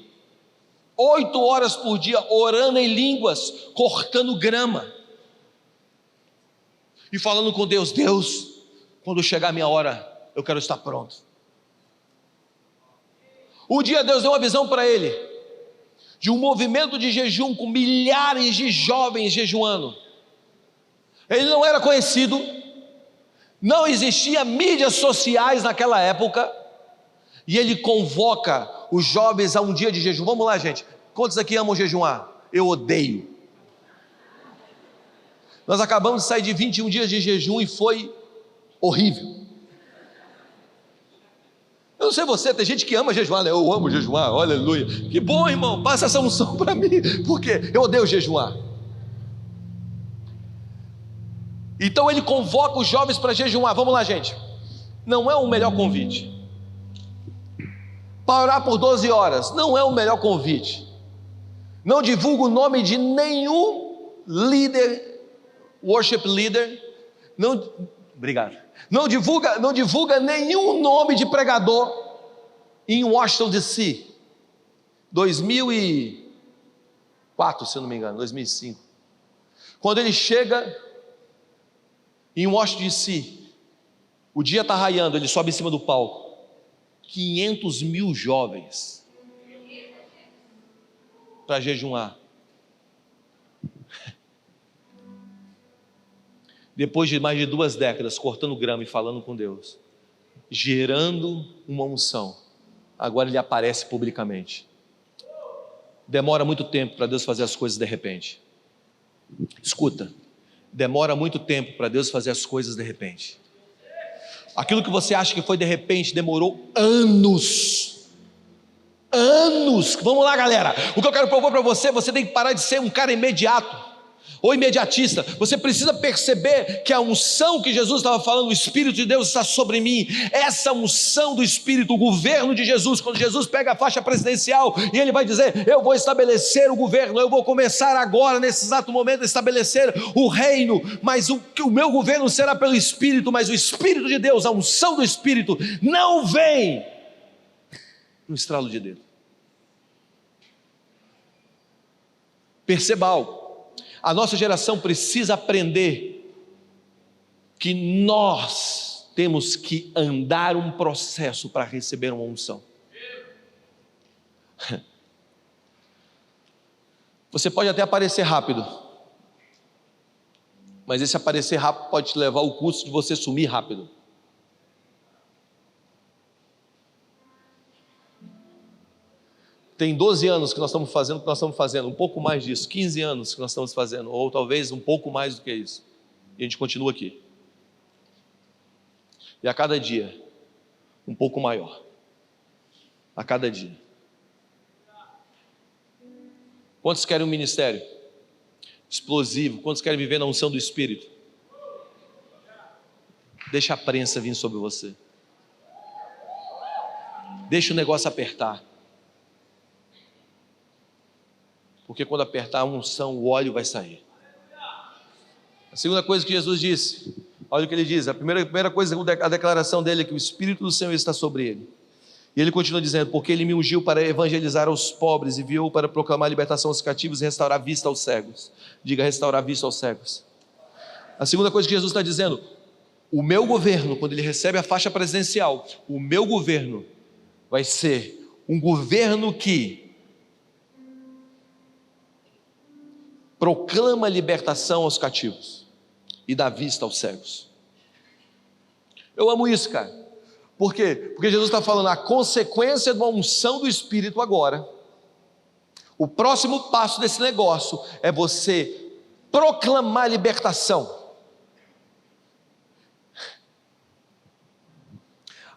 A: 8 horas por dia, orando em línguas, cortando grama. E falando com Deus, Deus, quando chegar a minha hora, eu quero estar pronto. Um dia Deus deu uma visão para ele, de um movimento de jejum, com milhares de jovens jejuando. Ele não era conhecido, não existia mídias sociais naquela época, e ele convoca os jovens a um dia de jejum. Vamos lá, gente, quantos aqui amam jejuar? Eu odeio. Nós acabamos de sair de 21 dias de jejum e foi horrível. Eu não sei você, tem gente que ama jejuar, né? Eu amo jejuar, aleluia. Que bom, irmão, passa essa unção para mim, porque eu odeio jejuar. Então ele convoca os jovens para jejuar. Vamos lá, gente. Não é o melhor convite. Para orar por 12 horas, não é o melhor convite. Não divulga o nome de nenhum líder, worship leader. Não, obrigado. Não divulga nenhum nome de pregador em Washington DC. 2004, se eu não me engano, 2005. Quando ele chega em Washington DC, o dia está raiando, ele sobe em cima do palco. 500 mil jovens para jejuar. Depois de mais de 2 décadas cortando grama e falando com Deus, gerando uma unção, agora ele aparece publicamente. Demora muito tempo para Deus fazer as coisas de repente. Escuta, demora muito tempo para Deus fazer as coisas de repente. Aquilo que você acha que foi de repente, demorou anos. Vamos lá, galera. O que eu quero propor para você, você tem que parar de ser um cara imediato ou imediatista. Você precisa perceber que a unção que Jesus estava falando, o Espírito de Deus está sobre mim. Essa unção do Espírito, o governo de Jesus, quando Jesus pega a faixa presidencial e ele vai dizer: eu vou estabelecer o governo, eu vou começar agora, nesse exato momento, a estabelecer o reino, mas o meu governo será pelo Espírito. Mas o Espírito de Deus, a unção do Espírito, não vem no estralo de dedo. Perceba algo. A nossa geração precisa aprender que nós temos que andar um processo para receber uma unção. Você pode até aparecer rápido, mas esse aparecer rápido pode te levar ao custo de você sumir rápido. Tem 12 anos que nós estamos fazendo o que nós estamos fazendo, um pouco mais disso, 15 anos que nós estamos fazendo, ou talvez um pouco mais do que isso, e a gente continua aqui. E a cada dia, um pouco maior, a cada dia. Quantos querem um ministério explosivo? Quantos querem viver na unção do Espírito? Deixa a prensa vir sobre você, deixa o negócio apertar. Porque quando apertar a unção, o óleo vai sair. A segunda coisa que Jesus disse, olha o que ele diz, a primeira coisa, a declaração dele é que o Espírito do Senhor está sobre ele. E ele continua dizendo: porque ele me ungiu para evangelizar aos pobres, enviou para proclamar libertação aos cativos e restaurar a vista aos cegos. Diga: restaurar a vista aos cegos. A segunda coisa que Jesus está dizendo: o meu governo, quando ele recebe a faixa presidencial, o meu governo vai ser um governo que proclama libertação aos cativos e dá vista aos cegos. Eu amo isso, cara. Por quê? Porque Jesus está falando a consequência de uma unção do Espírito agora. O próximo passo desse negócio é você proclamar libertação.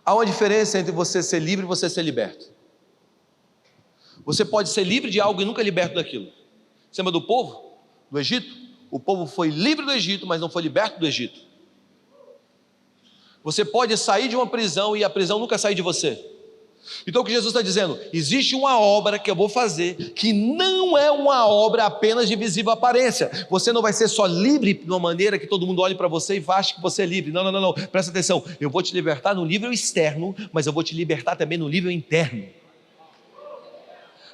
A: Há uma diferença entre você ser livre e você ser liberto. Você pode ser livre de algo e nunca liberto daquilo. Você lembra do povo do Egito? O povo foi livre do Egito, mas não foi liberto do Egito. Você pode sair de uma prisão e a prisão nunca sair de você. Então o que Jesus está dizendo? Existe uma obra que eu vou fazer, que não é uma obra apenas de visível aparência. Você não vai ser só livre de uma maneira que todo mundo olhe para você e ache que você é livre. Não, presta atenção. Eu vou te libertar no nível externo, mas eu vou te libertar também no nível interno.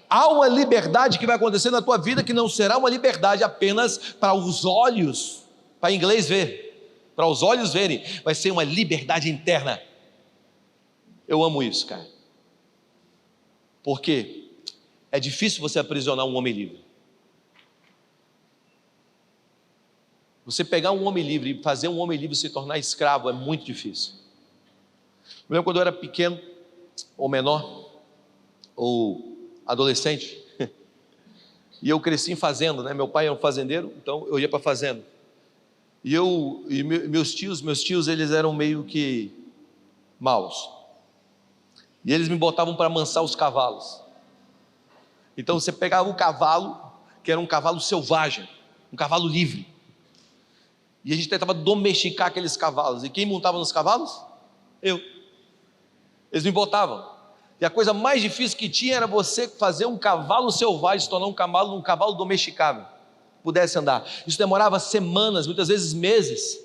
A: Há uma liberdade que vai acontecer na tua vida que não será uma liberdade apenas para os olhos, para inglês ver, para os olhos verem, vai ser uma liberdade interna. Eu amo isso, cara. Porque é difícil você aprisionar um homem livre. Você pegar um homem livre e fazer um homem livre se tornar escravo é muito difícil. Eu lembro quando eu era pequeno, ou menor, ou adolescente, e eu cresci em fazenda, né? Meu pai era um fazendeiro, então eu ia para a fazenda. Meus tios, eles eram meio que maus. E eles me botavam para amansar os cavalos. Então você pegava o cavalo, que era um cavalo selvagem, um cavalo livre, e a gente tentava domesticar aqueles cavalos. E quem montava nos cavalos? Eu. Eles me botavam. E a coisa mais difícil que tinha era você fazer um cavalo selvagem se tornar um cavalo domesticável, pudesse andar. Isso demorava semanas, muitas vezes meses.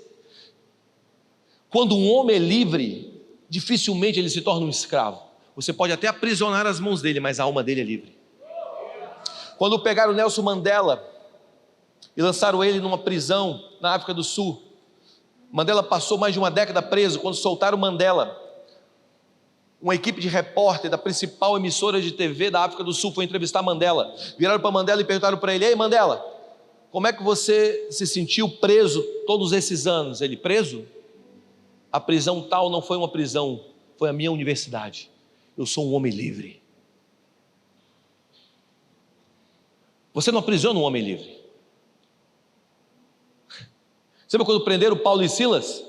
A: Quando um homem é livre, dificilmente ele se torna um escravo. Você pode até aprisionar as mãos dele, mas a alma dele é livre. Quando pegaram Nelson Mandela e lançaram ele numa prisão na África do Sul, Mandela passou mais de uma década preso. Quando soltaram Mandela, uma equipe de repórter da principal emissora de TV da África do Sul foi entrevistar Mandela. Viraram para Mandela e perguntaram para ele: ei Mandela, como é que você se sentiu preso todos esses anos? Ele: preso? A prisão tal não foi uma prisão, foi a minha universidade. Eu sou um homem livre. Você não aprisiona um homem livre. Você lembra quando prenderam Paulo e Silas?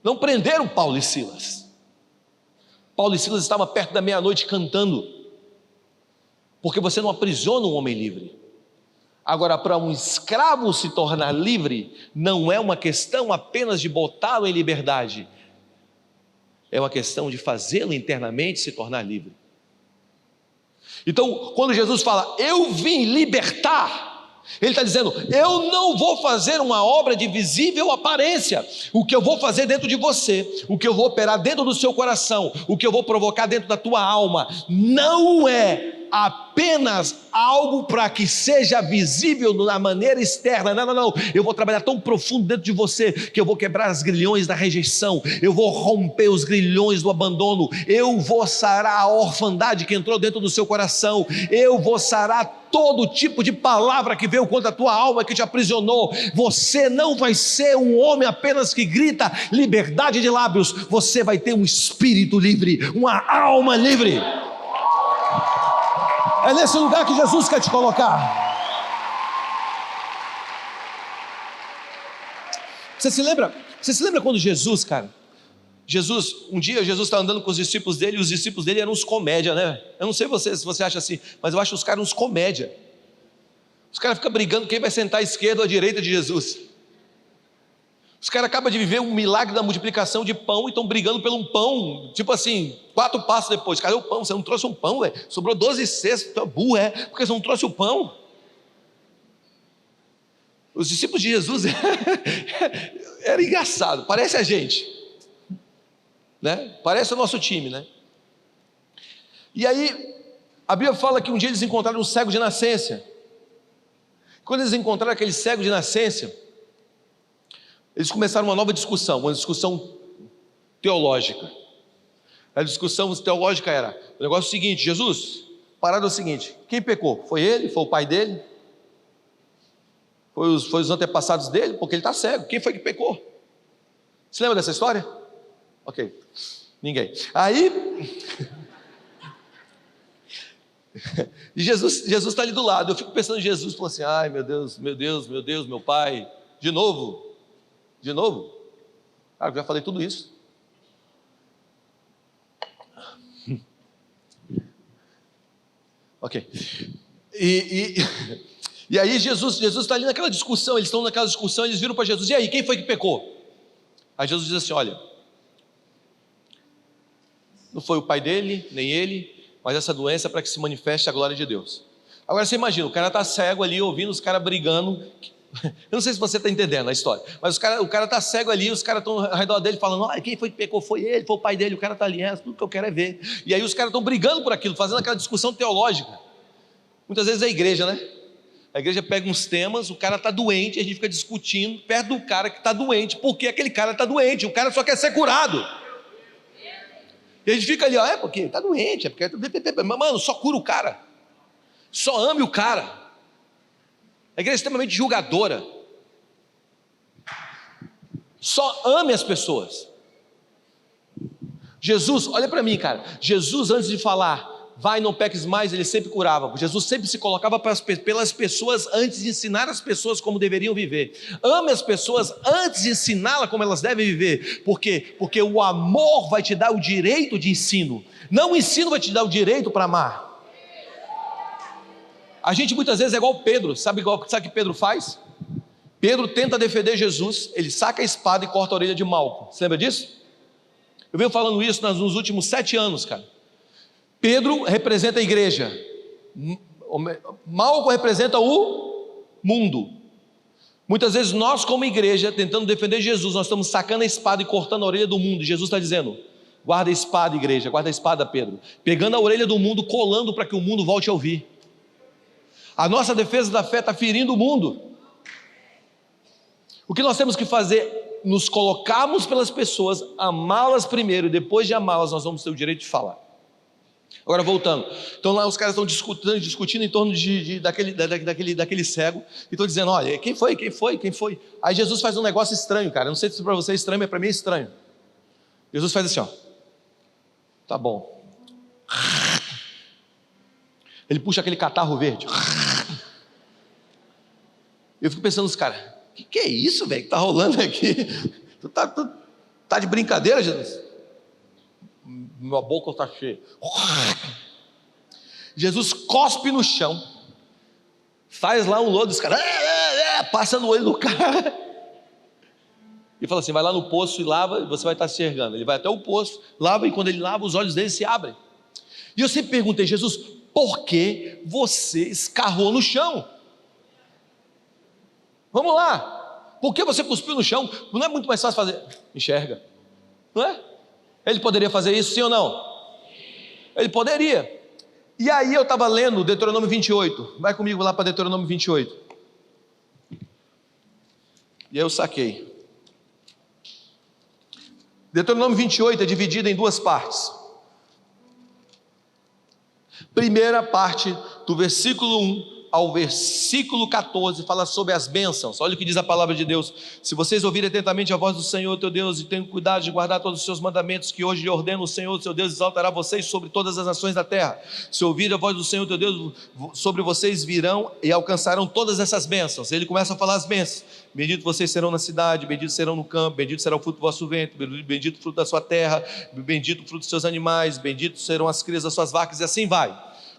A: Não prenderam Paulo e Silas. Paulo e Silas estavam perto da meia-noite cantando, porque você não aprisiona um homem livre. Agora, para um escravo se tornar livre, não é uma questão apenas de botá-lo em liberdade, é uma questão de fazê-lo internamente se tornar livre. Então, quando Jesus fala, eu vim libertar, ele está dizendo, eu não vou fazer uma obra de visível aparência. O que eu vou fazer dentro de você, o que eu vou operar dentro do seu coração, o que eu vou provocar dentro da tua alma, não é apenas algo para que seja visível na maneira externa. Não, eu vou trabalhar tão profundo dentro de você, que eu vou quebrar os grilhões da rejeição, eu vou romper os grilhões do abandono, eu vou sarar a orfandade que entrou dentro do seu coração, eu vou sarar todo tipo de palavra que veio contra a tua alma, que te aprisionou. Você não vai ser um homem apenas que grita liberdade de lábios, você vai ter um espírito livre, uma alma livre. É nesse lugar que Jesus quer te colocar. Você se lembra quando Jesus, um dia Jesus está andando com os discípulos dele, e os discípulos dele eram uns comédia, né? Eu não sei se você acha assim, mas eu acho os caras uns comédia. Os caras ficam brigando quem vai sentar à esquerda ou à direita de Jesus. Os caras acabam de viver um milagre da multiplicação de pão e estão brigando pelo um pão, tipo assim, 4 passos depois. Cadê o pão? Você não trouxe um pão, velho? Sobrou 12 cestos, tu é burro, porque você não trouxe o pão. Os discípulos de Jesus era engraçado, parece a gente, né? Parece o nosso time, né? E aí, a Bíblia fala que um dia eles encontraram um cego de nascença. Quando eles encontraram aquele cego de nascença, eles começaram uma nova discussão, uma discussão teológica. A discussão teológica era, o negócio é o seguinte: Jesus, parada é o seguinte, quem pecou? Foi ele? Foi o pai dele? Foi os antepassados dele? Porque ele está cego, quem foi que pecou? Você lembra dessa história? Ok, ninguém. Aí, e Jesus está ali do lado, eu fico pensando em Jesus, falou assim, ai meu Deus, meu pai, de novo? Eu já falei tudo isso. Ok. E aí Jesus está ali naquela discussão, eles estão naquela discussão, eles viram para Jesus, e aí, quem foi que pecou? Aí Jesus diz assim, olha, não foi o pai dele, nem ele, mas essa doença é para que se manifeste a glória de Deus. Agora você imagina, o cara está cego ali, ouvindo os caras brigando. Eu não sei se você está entendendo a história, mas o cara está cego ali, os caras estão ao redor dele falando, quem foi que pecou? Foi ele, foi o pai dele, o cara está ali, tudo que eu quero é ver. E aí os caras estão brigando por aquilo, fazendo aquela discussão teológica. Muitas vezes é a igreja, né? A igreja pega uns temas, o cara está doente, a gente fica discutindo perto do cara que está doente, porque aquele cara está doente, o cara só quer ser curado. E a gente fica ali, porque ele está doente, é porque... Mano, só cura o cara, só ame o cara. A igreja é extremamente julgadora. Só ame as pessoas. Jesus, olha para mim, cara. Jesus, antes de falar, vai, não peques mais, ele sempre curava. Jesus sempre se colocava pelas pessoas antes de ensinar as pessoas como deveriam viver. Ame as pessoas antes de ensiná-las como elas devem viver. Por quê? Porque o amor vai te dar o direito de ensino. Não o ensino vai te dar o direito para amar. A gente muitas vezes é igual Pedro. Sabe o que Pedro faz? Pedro tenta defender Jesus, ele saca a espada e corta a orelha de Malco. Você lembra disso? Eu venho falando isso nos últimos 7 anos, cara. Pedro representa a igreja, Malco representa o mundo. Muitas vezes nós como igreja, tentando defender Jesus, nós estamos sacando a espada e cortando a orelha do mundo. Jesus está dizendo, guarda a espada, igreja, guarda a espada, Pedro. Pegando a orelha do mundo, colando para que o mundo volte a ouvir. A nossa defesa da fé está ferindo o mundo. O que nós temos que fazer? Nos colocarmos pelas pessoas, amá-las primeiro, e depois de amá-las nós vamos ter o direito de falar. Agora voltando, então lá os caras estão discutindo em torno daquele cego, e estão dizendo, olha, quem foi? Aí Jesus faz um negócio estranho, cara, eu não sei se para você é estranho, mas para mim é estranho. Jesus faz assim, ó, tá bom. Ele puxa aquele catarro verde. Eu fico pensando nos caras, que é isso, velho, que tá rolando aqui? Tu tá de brincadeira, Jesus? Minha boca está cheia. Jesus cospe no chão, faz lá um lodo, os caras passa no olho do cara e fala assim, vai lá no poço e lava, e você vai estar se enxergando. Ele vai até o poço, lava, e quando ele lava, os olhos dele se abrem. E eu sempre perguntei, Jesus, por que você escarrou no chão? Vamos lá, por que você cuspiu no chão? Não é muito mais fácil fazer? Enxerga, não é? Ele poderia fazer isso, sim ou não? Ele poderia. E aí eu estava lendo Deuteronômio 28. Vai comigo lá para Deuteronômio 28. E aí eu saquei. Deuteronômio 28 é dividido em 2 partes. Primeira parte, do versículo 1 ao versículo 14, fala sobre as bênçãos. Olha o que diz a palavra de Deus: se vocês ouvirem atentamente a voz do Senhor teu Deus, e tenham cuidado de guardar todos os seus mandamentos, que hoje lhe ordena o Senhor seu Deus, exaltará vocês sobre todas as nações da terra. Se ouvirem a voz do Senhor teu Deus, sobre vocês virão e alcançarão todas essas bênçãos. Ele começa a falar as bênçãos: bendito vocês serão na cidade, bendito serão no campo, bendito será o fruto do vosso ventre, bendito o fruto da sua terra, bendito o fruto dos seus animais, bendito serão as crias das suas vacas, e assim vai.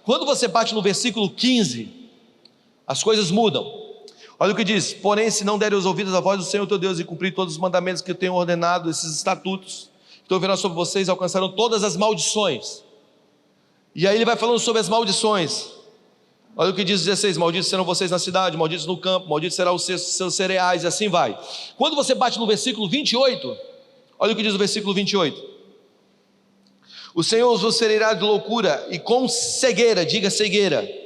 A: Quando você bate no versículo 15, as coisas mudam. Olha o que diz: porém, se não derem os ouvidos à voz do Senhor teu Deus e cumprir todos os mandamentos que eu tenho ordenado, esses estatutos, então virão sobre vocês, alcançarão todas as maldições. E aí ele vai falando sobre as maldições. Olha o que diz 16: malditos serão vocês na cidade, malditos no campo, malditos serão os seus cereais, e assim vai. Quando você bate no versículo 28, olha o que diz o versículo 28: o Senhor vos ferirá de loucura e com cegueira, diga cegueira,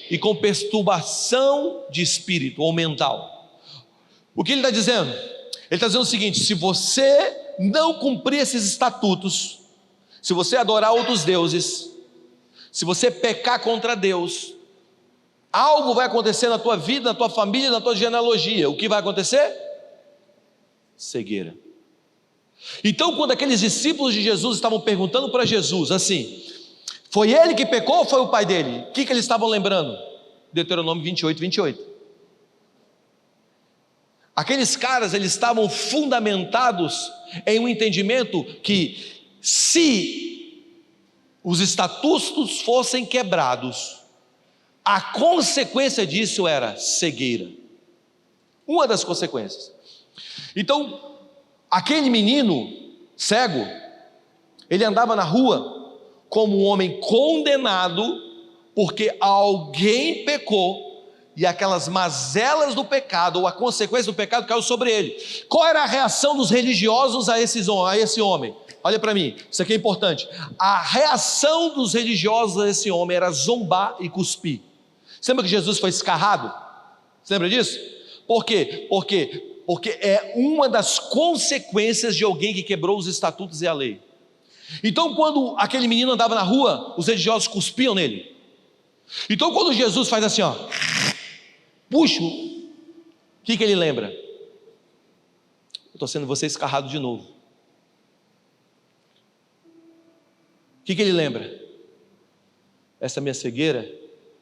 A: e com perturbação de espírito ou mental. O que ele está dizendo? Ele está dizendo o seguinte: se você não cumprir esses estatutos, se você adorar outros deuses, se você pecar contra Deus, algo vai acontecer na tua vida, na tua família, na tua genealogia. O que vai acontecer? Cegueira. Então, quando aqueles discípulos de Jesus estavam perguntando para Jesus assim: foi ele que pecou ou foi o pai dele? O que eles estavam lembrando? Deuteronômio 28, 28. Aqueles caras, eles estavam fundamentados em um entendimento que, se os estatutos fossem quebrados, a consequência disso era cegueira. Uma das consequências. Então, aquele menino cego, ele andava na rua como um homem condenado, porque alguém pecou, e aquelas mazelas do pecado, ou a consequência do pecado, caiu sobre ele. Qual era a reação dos religiosos a esse homem? Olha para mim, isso aqui é importante. A reação dos religiosos a esse homem era zombar e cuspir. Você lembra que Jesus foi escarrado? Você lembra disso? Por quê? Porque é uma das consequências de alguém que quebrou os estatutos e a lei. Então, quando aquele menino andava na rua, os religiosos cuspiam nele. Então, quando Jesus faz assim, ó, puxa, o que ele lembra? Eu estou sendo você escarrado de novo. O que ele lembra? essa minha cegueira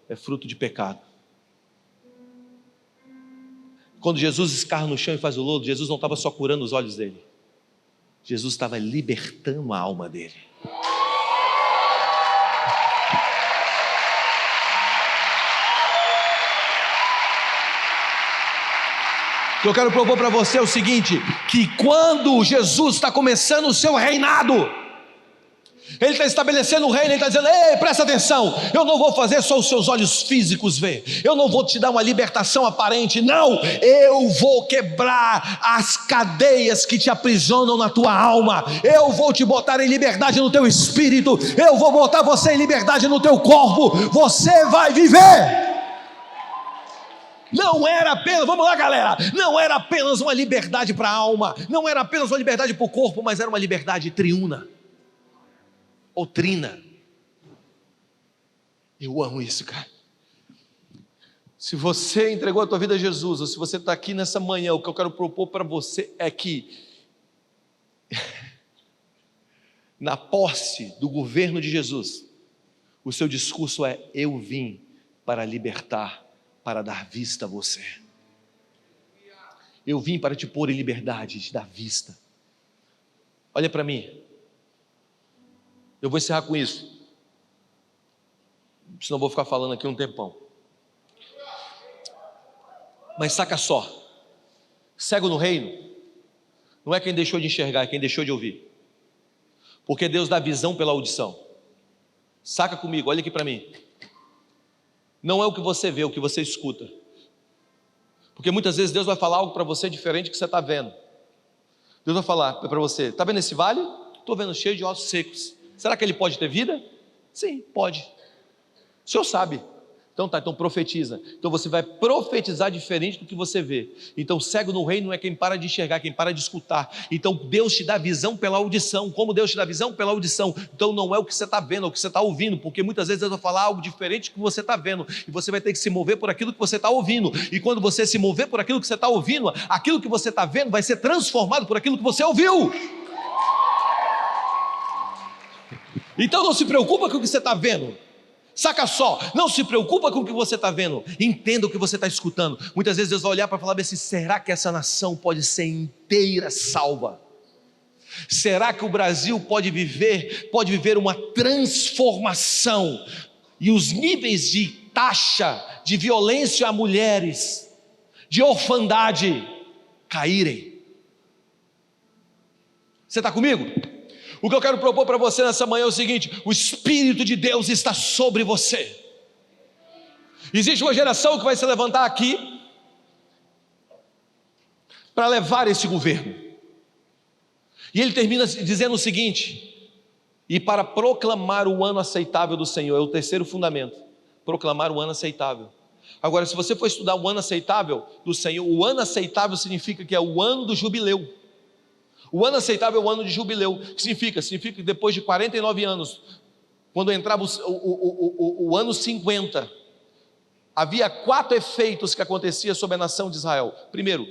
A: é fruto de pecado. Quando Jesus escarra no chão e faz o lodo, Jesus não estava só curando os olhos dele, Jesus estava libertando a alma dele. O que eu quero propor para você é o seguinte: que quando Jesus está começando o seu reinado, Ele está estabelecendo o reino, Ele está dizendo: ei, presta atenção, eu não vou fazer só os seus olhos físicos ver, eu não vou te dar uma libertação aparente, não, eu vou quebrar as cadeias que te aprisionam na tua alma, eu vou te botar em liberdade no teu espírito, eu vou botar você em liberdade no teu corpo, você vai viver. Não era apenas, vamos lá galera, não era apenas uma liberdade para a alma, não era apenas uma liberdade para o corpo, mas era uma liberdade triuna, ou trina. Eu amo isso, cara. Se você entregou a tua vida a Jesus, ou se você está aqui nessa manhã, o que eu quero propor para você é que na posse do governo de Jesus, o seu discurso é: eu vim para libertar, para dar vista a você. Eu vim para te pôr em liberdade, te dar vista. Olha para mim. Eu vou encerrar com isso, senão eu vou ficar falando aqui um tempão. Mas saca só, cego no reino não é quem deixou de enxergar, é quem deixou de ouvir, porque Deus dá visão pela audição. Saca comigo, olha aqui para mim. Não é o que você vê, é o que você escuta. Porque muitas vezes Deus vai falar algo para você diferente do que você está vendo. Deus vai falar para você: está vendo esse vale? Estou vendo cheio de ossos secos. Será que ele pode ter vida? Sim, pode. O Senhor sabe. Então tá, então profetiza. Então você vai profetizar diferente do que você vê. Então cego no reino não é quem para de enxergar, quem para de escutar. Então Deus te dá visão pela audição. Como Deus te dá visão? Pela audição. Então não é o que você está vendo, é o que você está ouvindo, porque muitas vezes Deus vai falar algo diferente do que você está vendo, e você vai ter que se mover por aquilo que você está ouvindo. E quando você se mover por aquilo que você está ouvindo, aquilo que você está vendo vai ser transformado por aquilo que você ouviu. Então não se preocupa com o que você está vendo. Saca só, não se preocupa com o que você está vendo, entenda o que você está escutando. Muitas vezes Deus vai olhar para falar assim: será que essa nação pode ser inteira salva? Será que o Brasil pode viver uma transformação, e os níveis de taxa de violência a mulheres, de orfandade, caírem? Você está comigo? O que eu quero propor para você nessa manhã é o seguinte: o Espírito de Deus está sobre você. Existe uma geração que vai se levantar aqui para levar esse governo. E ele termina dizendo o seguinte: e para proclamar o ano aceitável do Senhor. É o terceiro fundamento, proclamar o ano aceitável. Agora, se você for estudar o ano aceitável do Senhor, o ano aceitável significa que é o ano do jubileu. O ano aceitável é o ano de jubileu. O que significa? Significa que depois de 49 anos, quando entrava o ano 50, havia 4 efeitos que aconteciam sobre a nação de Israel. Primeiro,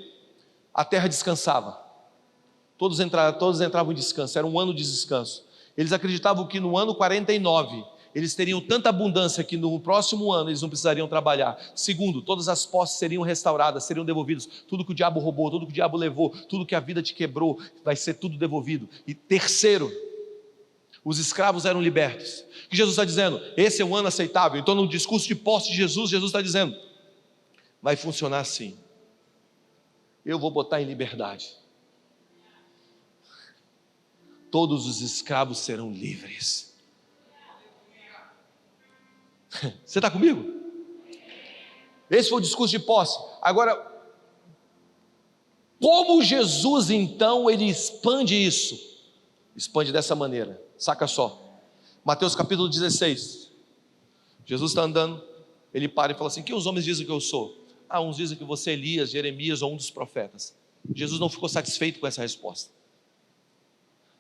A: a terra descansava. Todos entravam em descanso, era um ano de descanso. Eles acreditavam que no ano 49, eles teriam tanta abundância que no próximo ano eles não precisariam trabalhar. Segundo, todas as posses seriam restauradas, seriam devolvidas. Tudo que o diabo roubou, tudo que o diabo levou, tudo que a vida te quebrou, vai ser tudo devolvido. E terceiro, os escravos eram libertos. O que Jesus está dizendo? Esse é o ano aceitável. Então no discurso de posse de Jesus, Jesus está dizendo: vai funcionar assim. Eu vou botar em liberdade. Todos os escravos serão livres. Você está comigo? Esse foi o discurso de posse. Agora, como Jesus então ele expande isso? Expande dessa maneira. Saca só, Mateus capítulo 16. Jesus está andando, ele para e fala assim: que os homens dizem que eu sou? Uns dizem que você é Elias, Jeremias ou um dos profetas. Jesus não ficou satisfeito com essa resposta.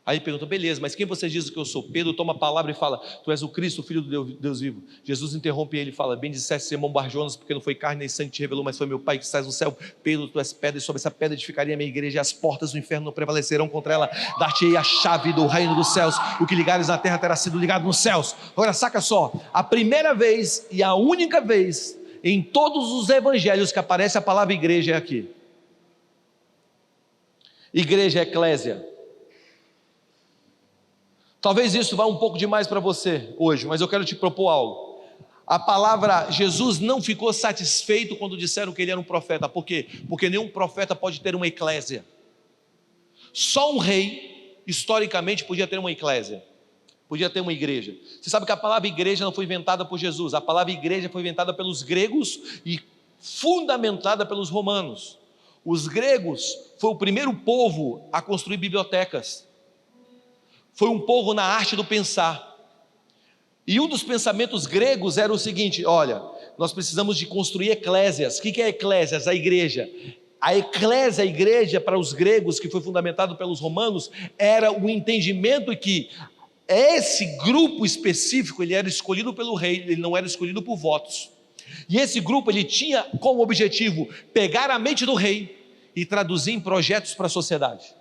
A: Aí pergunta, beleza, mas quem vocês dizem que eu sou? Pedro toma a palavra e fala, tu és o Cristo, o Filho do Deus vivo. Jesus interrompe ele e fala, bem disseste, Simão Barjonas, porque não foi carne nem sangue que te revelou, mas foi meu Pai que estás no céu. Pedro, tu és pedra, e sobre essa pedra edificaria a minha igreja, e as portas do inferno não prevalecerão contra ela. Dar-te-ei a chave do reino dos céus, o que ligares na terra terá sido ligado nos céus. Agora saca só, a primeira vez e a única vez em todos os evangelhos que aparece a palavra igreja é aqui. Igreja, eclésia. Talvez isso vá um pouco demais para você hoje, mas eu quero te propor algo. A palavra, Jesus não ficou satisfeito quando disseram que ele era um profeta. Por quê? Porque nenhum profeta pode ter uma eclésia. Só um rei, historicamente, podia ter uma eclésia, podia ter uma igreja. Você sabe que a palavra igreja não foi inventada por Jesus. A palavra igreja foi inventada pelos gregos e fundamentada pelos romanos. Os gregos foi o primeiro povo a construir bibliotecas. Foi um povo na arte do pensar. E um dos pensamentos gregos era o seguinte: olha, nós precisamos de construir eclésias. O que é eclésias? A igreja. A eclésia, a igreja, para os gregos, que foi fundamentado pelos romanos, era o entendimento que esse grupo específico, ele era escolhido pelo rei, ele não era escolhido por votos. E esse grupo, ele tinha como objetivo pegar a mente do rei e traduzir em projetos para a sociedade.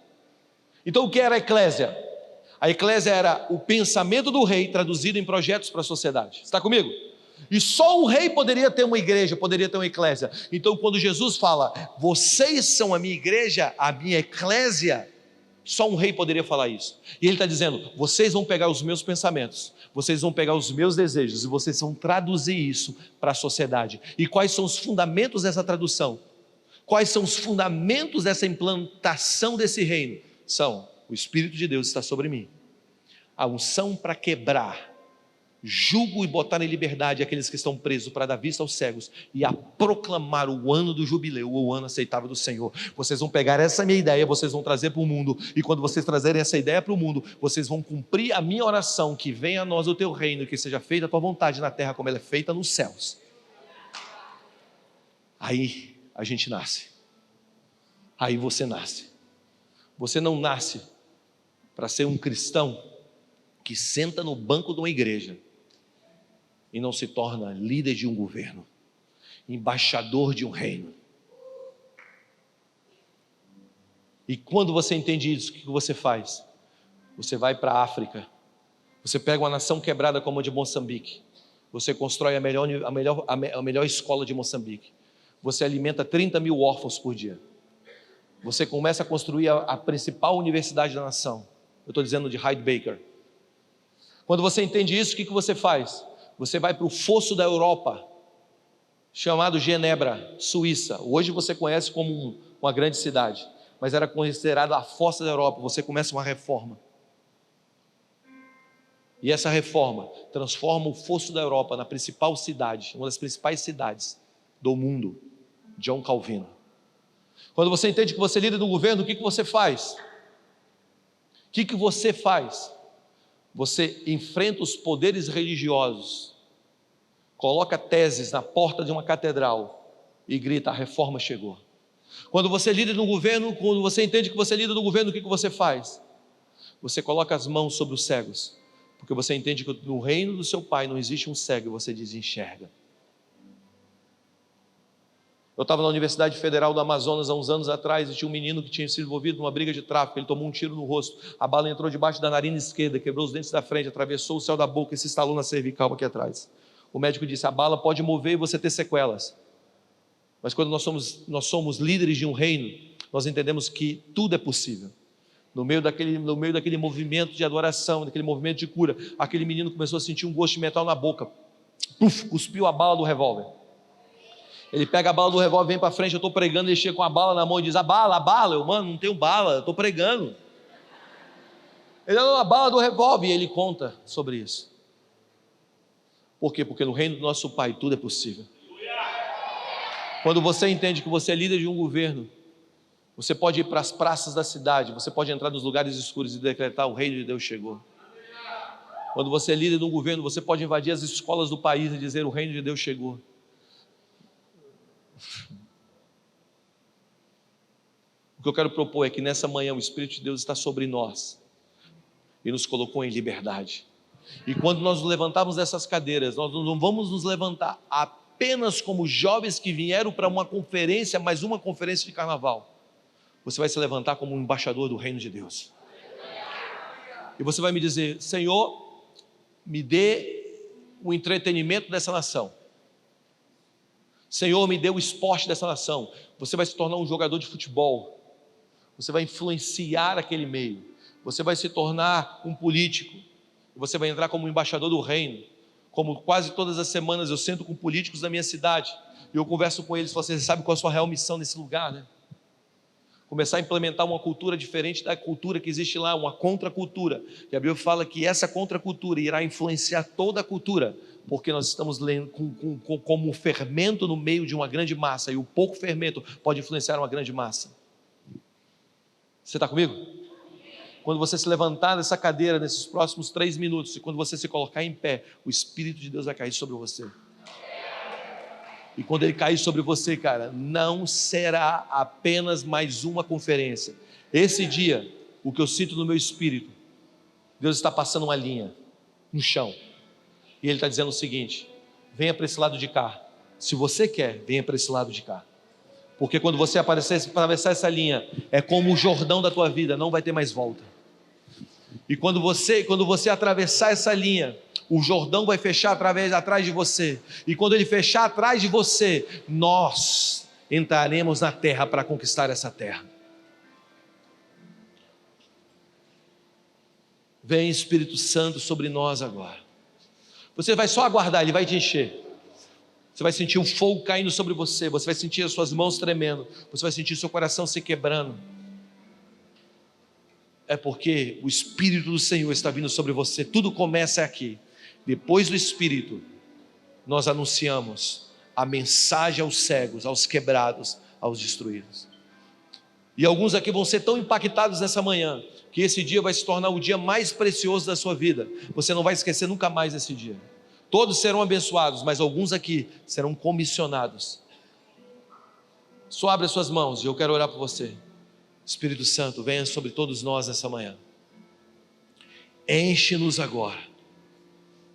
A: Então o que era a eclésia? A eclésia era o pensamento do rei traduzido em projetos para a sociedade. Está comigo? E só um rei poderia ter uma igreja, poderia ter uma eclésia. Então quando Jesus fala, vocês são a minha igreja, a minha eclésia, só um rei poderia falar isso. E ele está dizendo, vocês vão pegar os meus pensamentos, vocês vão pegar os meus desejos e vocês vão traduzir isso para a sociedade. E quais são os fundamentos dessa tradução? Quais são os fundamentos dessa implantação desse reino? São: o Espírito de Deus está sobre mim, a unção para quebrar jugo e botar em liberdade aqueles que estão presos, para dar vista aos cegos e a proclamar o ano do jubileu, o ano aceitável do Senhor. Vocês vão pegar essa minha ideia, vocês vão trazer para o mundo, e quando vocês trazerem essa ideia para o mundo, vocês vão cumprir a minha oração, que venha a nós o teu reino, que seja feita a tua vontade na terra como ela é feita nos céus. Aí a gente nasce, aí você nasce. Você não nasce para ser um cristão que senta no banco de uma igreja e não se torna líder de um governo, embaixador de um reino. E quando você entende isso, o que você faz? Você vai para a África, você pega uma nação quebrada como a de Moçambique, você constrói a melhor escola de Moçambique, você alimenta 30 mil órfãos por dia, você começa a construir a principal universidade da nação. Eu estou dizendo de Hyde Baker. Quando você entende isso, o que você faz? Você vai para o fosso da Europa, chamado Genebra, Suíça. Hoje você conhece como uma grande cidade, mas era considerada a fossa da Europa. Você começa uma reforma. E essa reforma transforma o fosso da Europa na principal cidade, uma das principais cidades do mundo, John Calvino. Quando você entende que você é líder do governo, o que você faz? O que você faz? Você enfrenta os poderes religiosos, coloca teses na porta de uma catedral e grita: a reforma chegou. Quando você é líder do governo, quando você entende que você é líder do governo, o que você faz? Você coloca as mãos sobre os cegos, porque você entende que no reino do seu pai não existe um cego, e você diz: enxerga. Eu estava na Universidade Federal do Amazonas há uns anos atrás e tinha um menino que tinha sido envolvido numa briga de tráfico. Ele tomou um tiro no rosto, a bala entrou debaixo da narina esquerda, quebrou os dentes da frente, atravessou o céu da boca e se instalou na cervical aqui atrás. O médico disse: a bala pode mover e você ter sequelas, mas quando nós somos líderes de um reino, nós entendemos que tudo é possível. No meio daquele movimento de adoração, daquele movimento de cura, aquele menino começou a sentir um gosto de metal na boca. Puf, cuspiu a bala do revólver. Ele pega a bala do revólver, vem para frente, eu estou pregando, ele chega com a bala na mão e diz: a bala, eu, mano, não tenho bala, eu estou pregando. Ele dá a bala do revólver e ele conta sobre isso. Por quê? Porque no reino do nosso Pai tudo é possível. Quando você entende que você é líder de um governo, você pode ir para as praças da cidade, você pode entrar nos lugares escuros e decretar: o reino de Deus chegou. Quando você é líder de um governo, você pode invadir as escolas do país e dizer: o reino de Deus chegou. O que eu quero propor é que nessa manhã o Espírito de Deus está sobre nós, e nos colocou em liberdade. E quando nós nos levantarmos dessas cadeiras, nós não vamos nos levantar apenas como jovens que vieram para uma conferência, mais uma conferência de carnaval. Você vai se levantar como um embaixador do reino de Deus. E você vai me dizer: Senhor, me dê o entretenimento dessa nação. Senhor, me dê o esporte dessa nação. Você vai se tornar um jogador de futebol. Você vai influenciar aquele meio. Você vai se tornar um político. Você vai entrar como embaixador do reino. Como quase todas as semanas eu sento com políticos da minha cidade e eu converso com eles e falo assim: você sabe qual é a sua real missão nesse lugar, né? Começar a implementar uma cultura diferente da cultura que existe lá, uma contracultura. E a Bíblia fala que essa contracultura irá influenciar toda a cultura, porque nós estamos lendo como um fermento no meio de uma grande massa, e o pouco fermento pode influenciar uma grande massa. Você está comigo? Quando você se levantar dessa cadeira nesses próximos 3 minutos, e quando você se colocar em pé, o Espírito de Deus vai cair sobre você. E quando ele cair sobre você, cara, não será apenas mais uma conferência. Esse dia, o que eu sinto no meu espírito, Deus está passando uma linha no chão. E Ele está dizendo o seguinte: venha para esse lado de cá. Se você quer, venha para esse lado de cá. Porque quando você atravessar essa linha, é como o Jordão da tua vida, não vai ter mais volta. E quando você atravessar essa linha, o Jordão vai fechar atrás de você. E quando ele fechar atrás de você, nós entraremos na terra para conquistar essa terra. Vem Espírito Santo sobre nós agora. Você vai só aguardar, Ele vai te encher. Você vai sentir um fogo caindo sobre você. Você vai sentir as suas mãos tremendo. Você vai sentir seu coração se quebrando. É porque o Espírito do Senhor está vindo sobre você. Tudo começa aqui. Depois do Espírito, nós anunciamos a mensagem aos cegos, aos quebrados, aos destruídos. E alguns aqui vão ser tão impactados nessa manhã, que esse dia vai se tornar o dia mais precioso da sua vida. Você não vai esquecer nunca mais esse dia. Todos serão abençoados, mas alguns aqui serão comissionados. Só abre as suas mãos e eu quero orar por você. Espírito Santo, venha sobre todos nós nessa manhã. Enche-nos agora.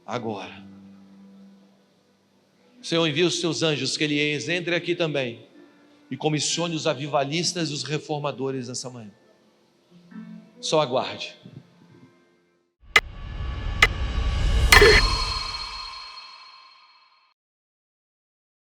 A: Agora. Senhor, envia os teus anjos, que eles entrem aqui também e comissione os avivalistas e os reformadores nessa manhã. Só aguarde.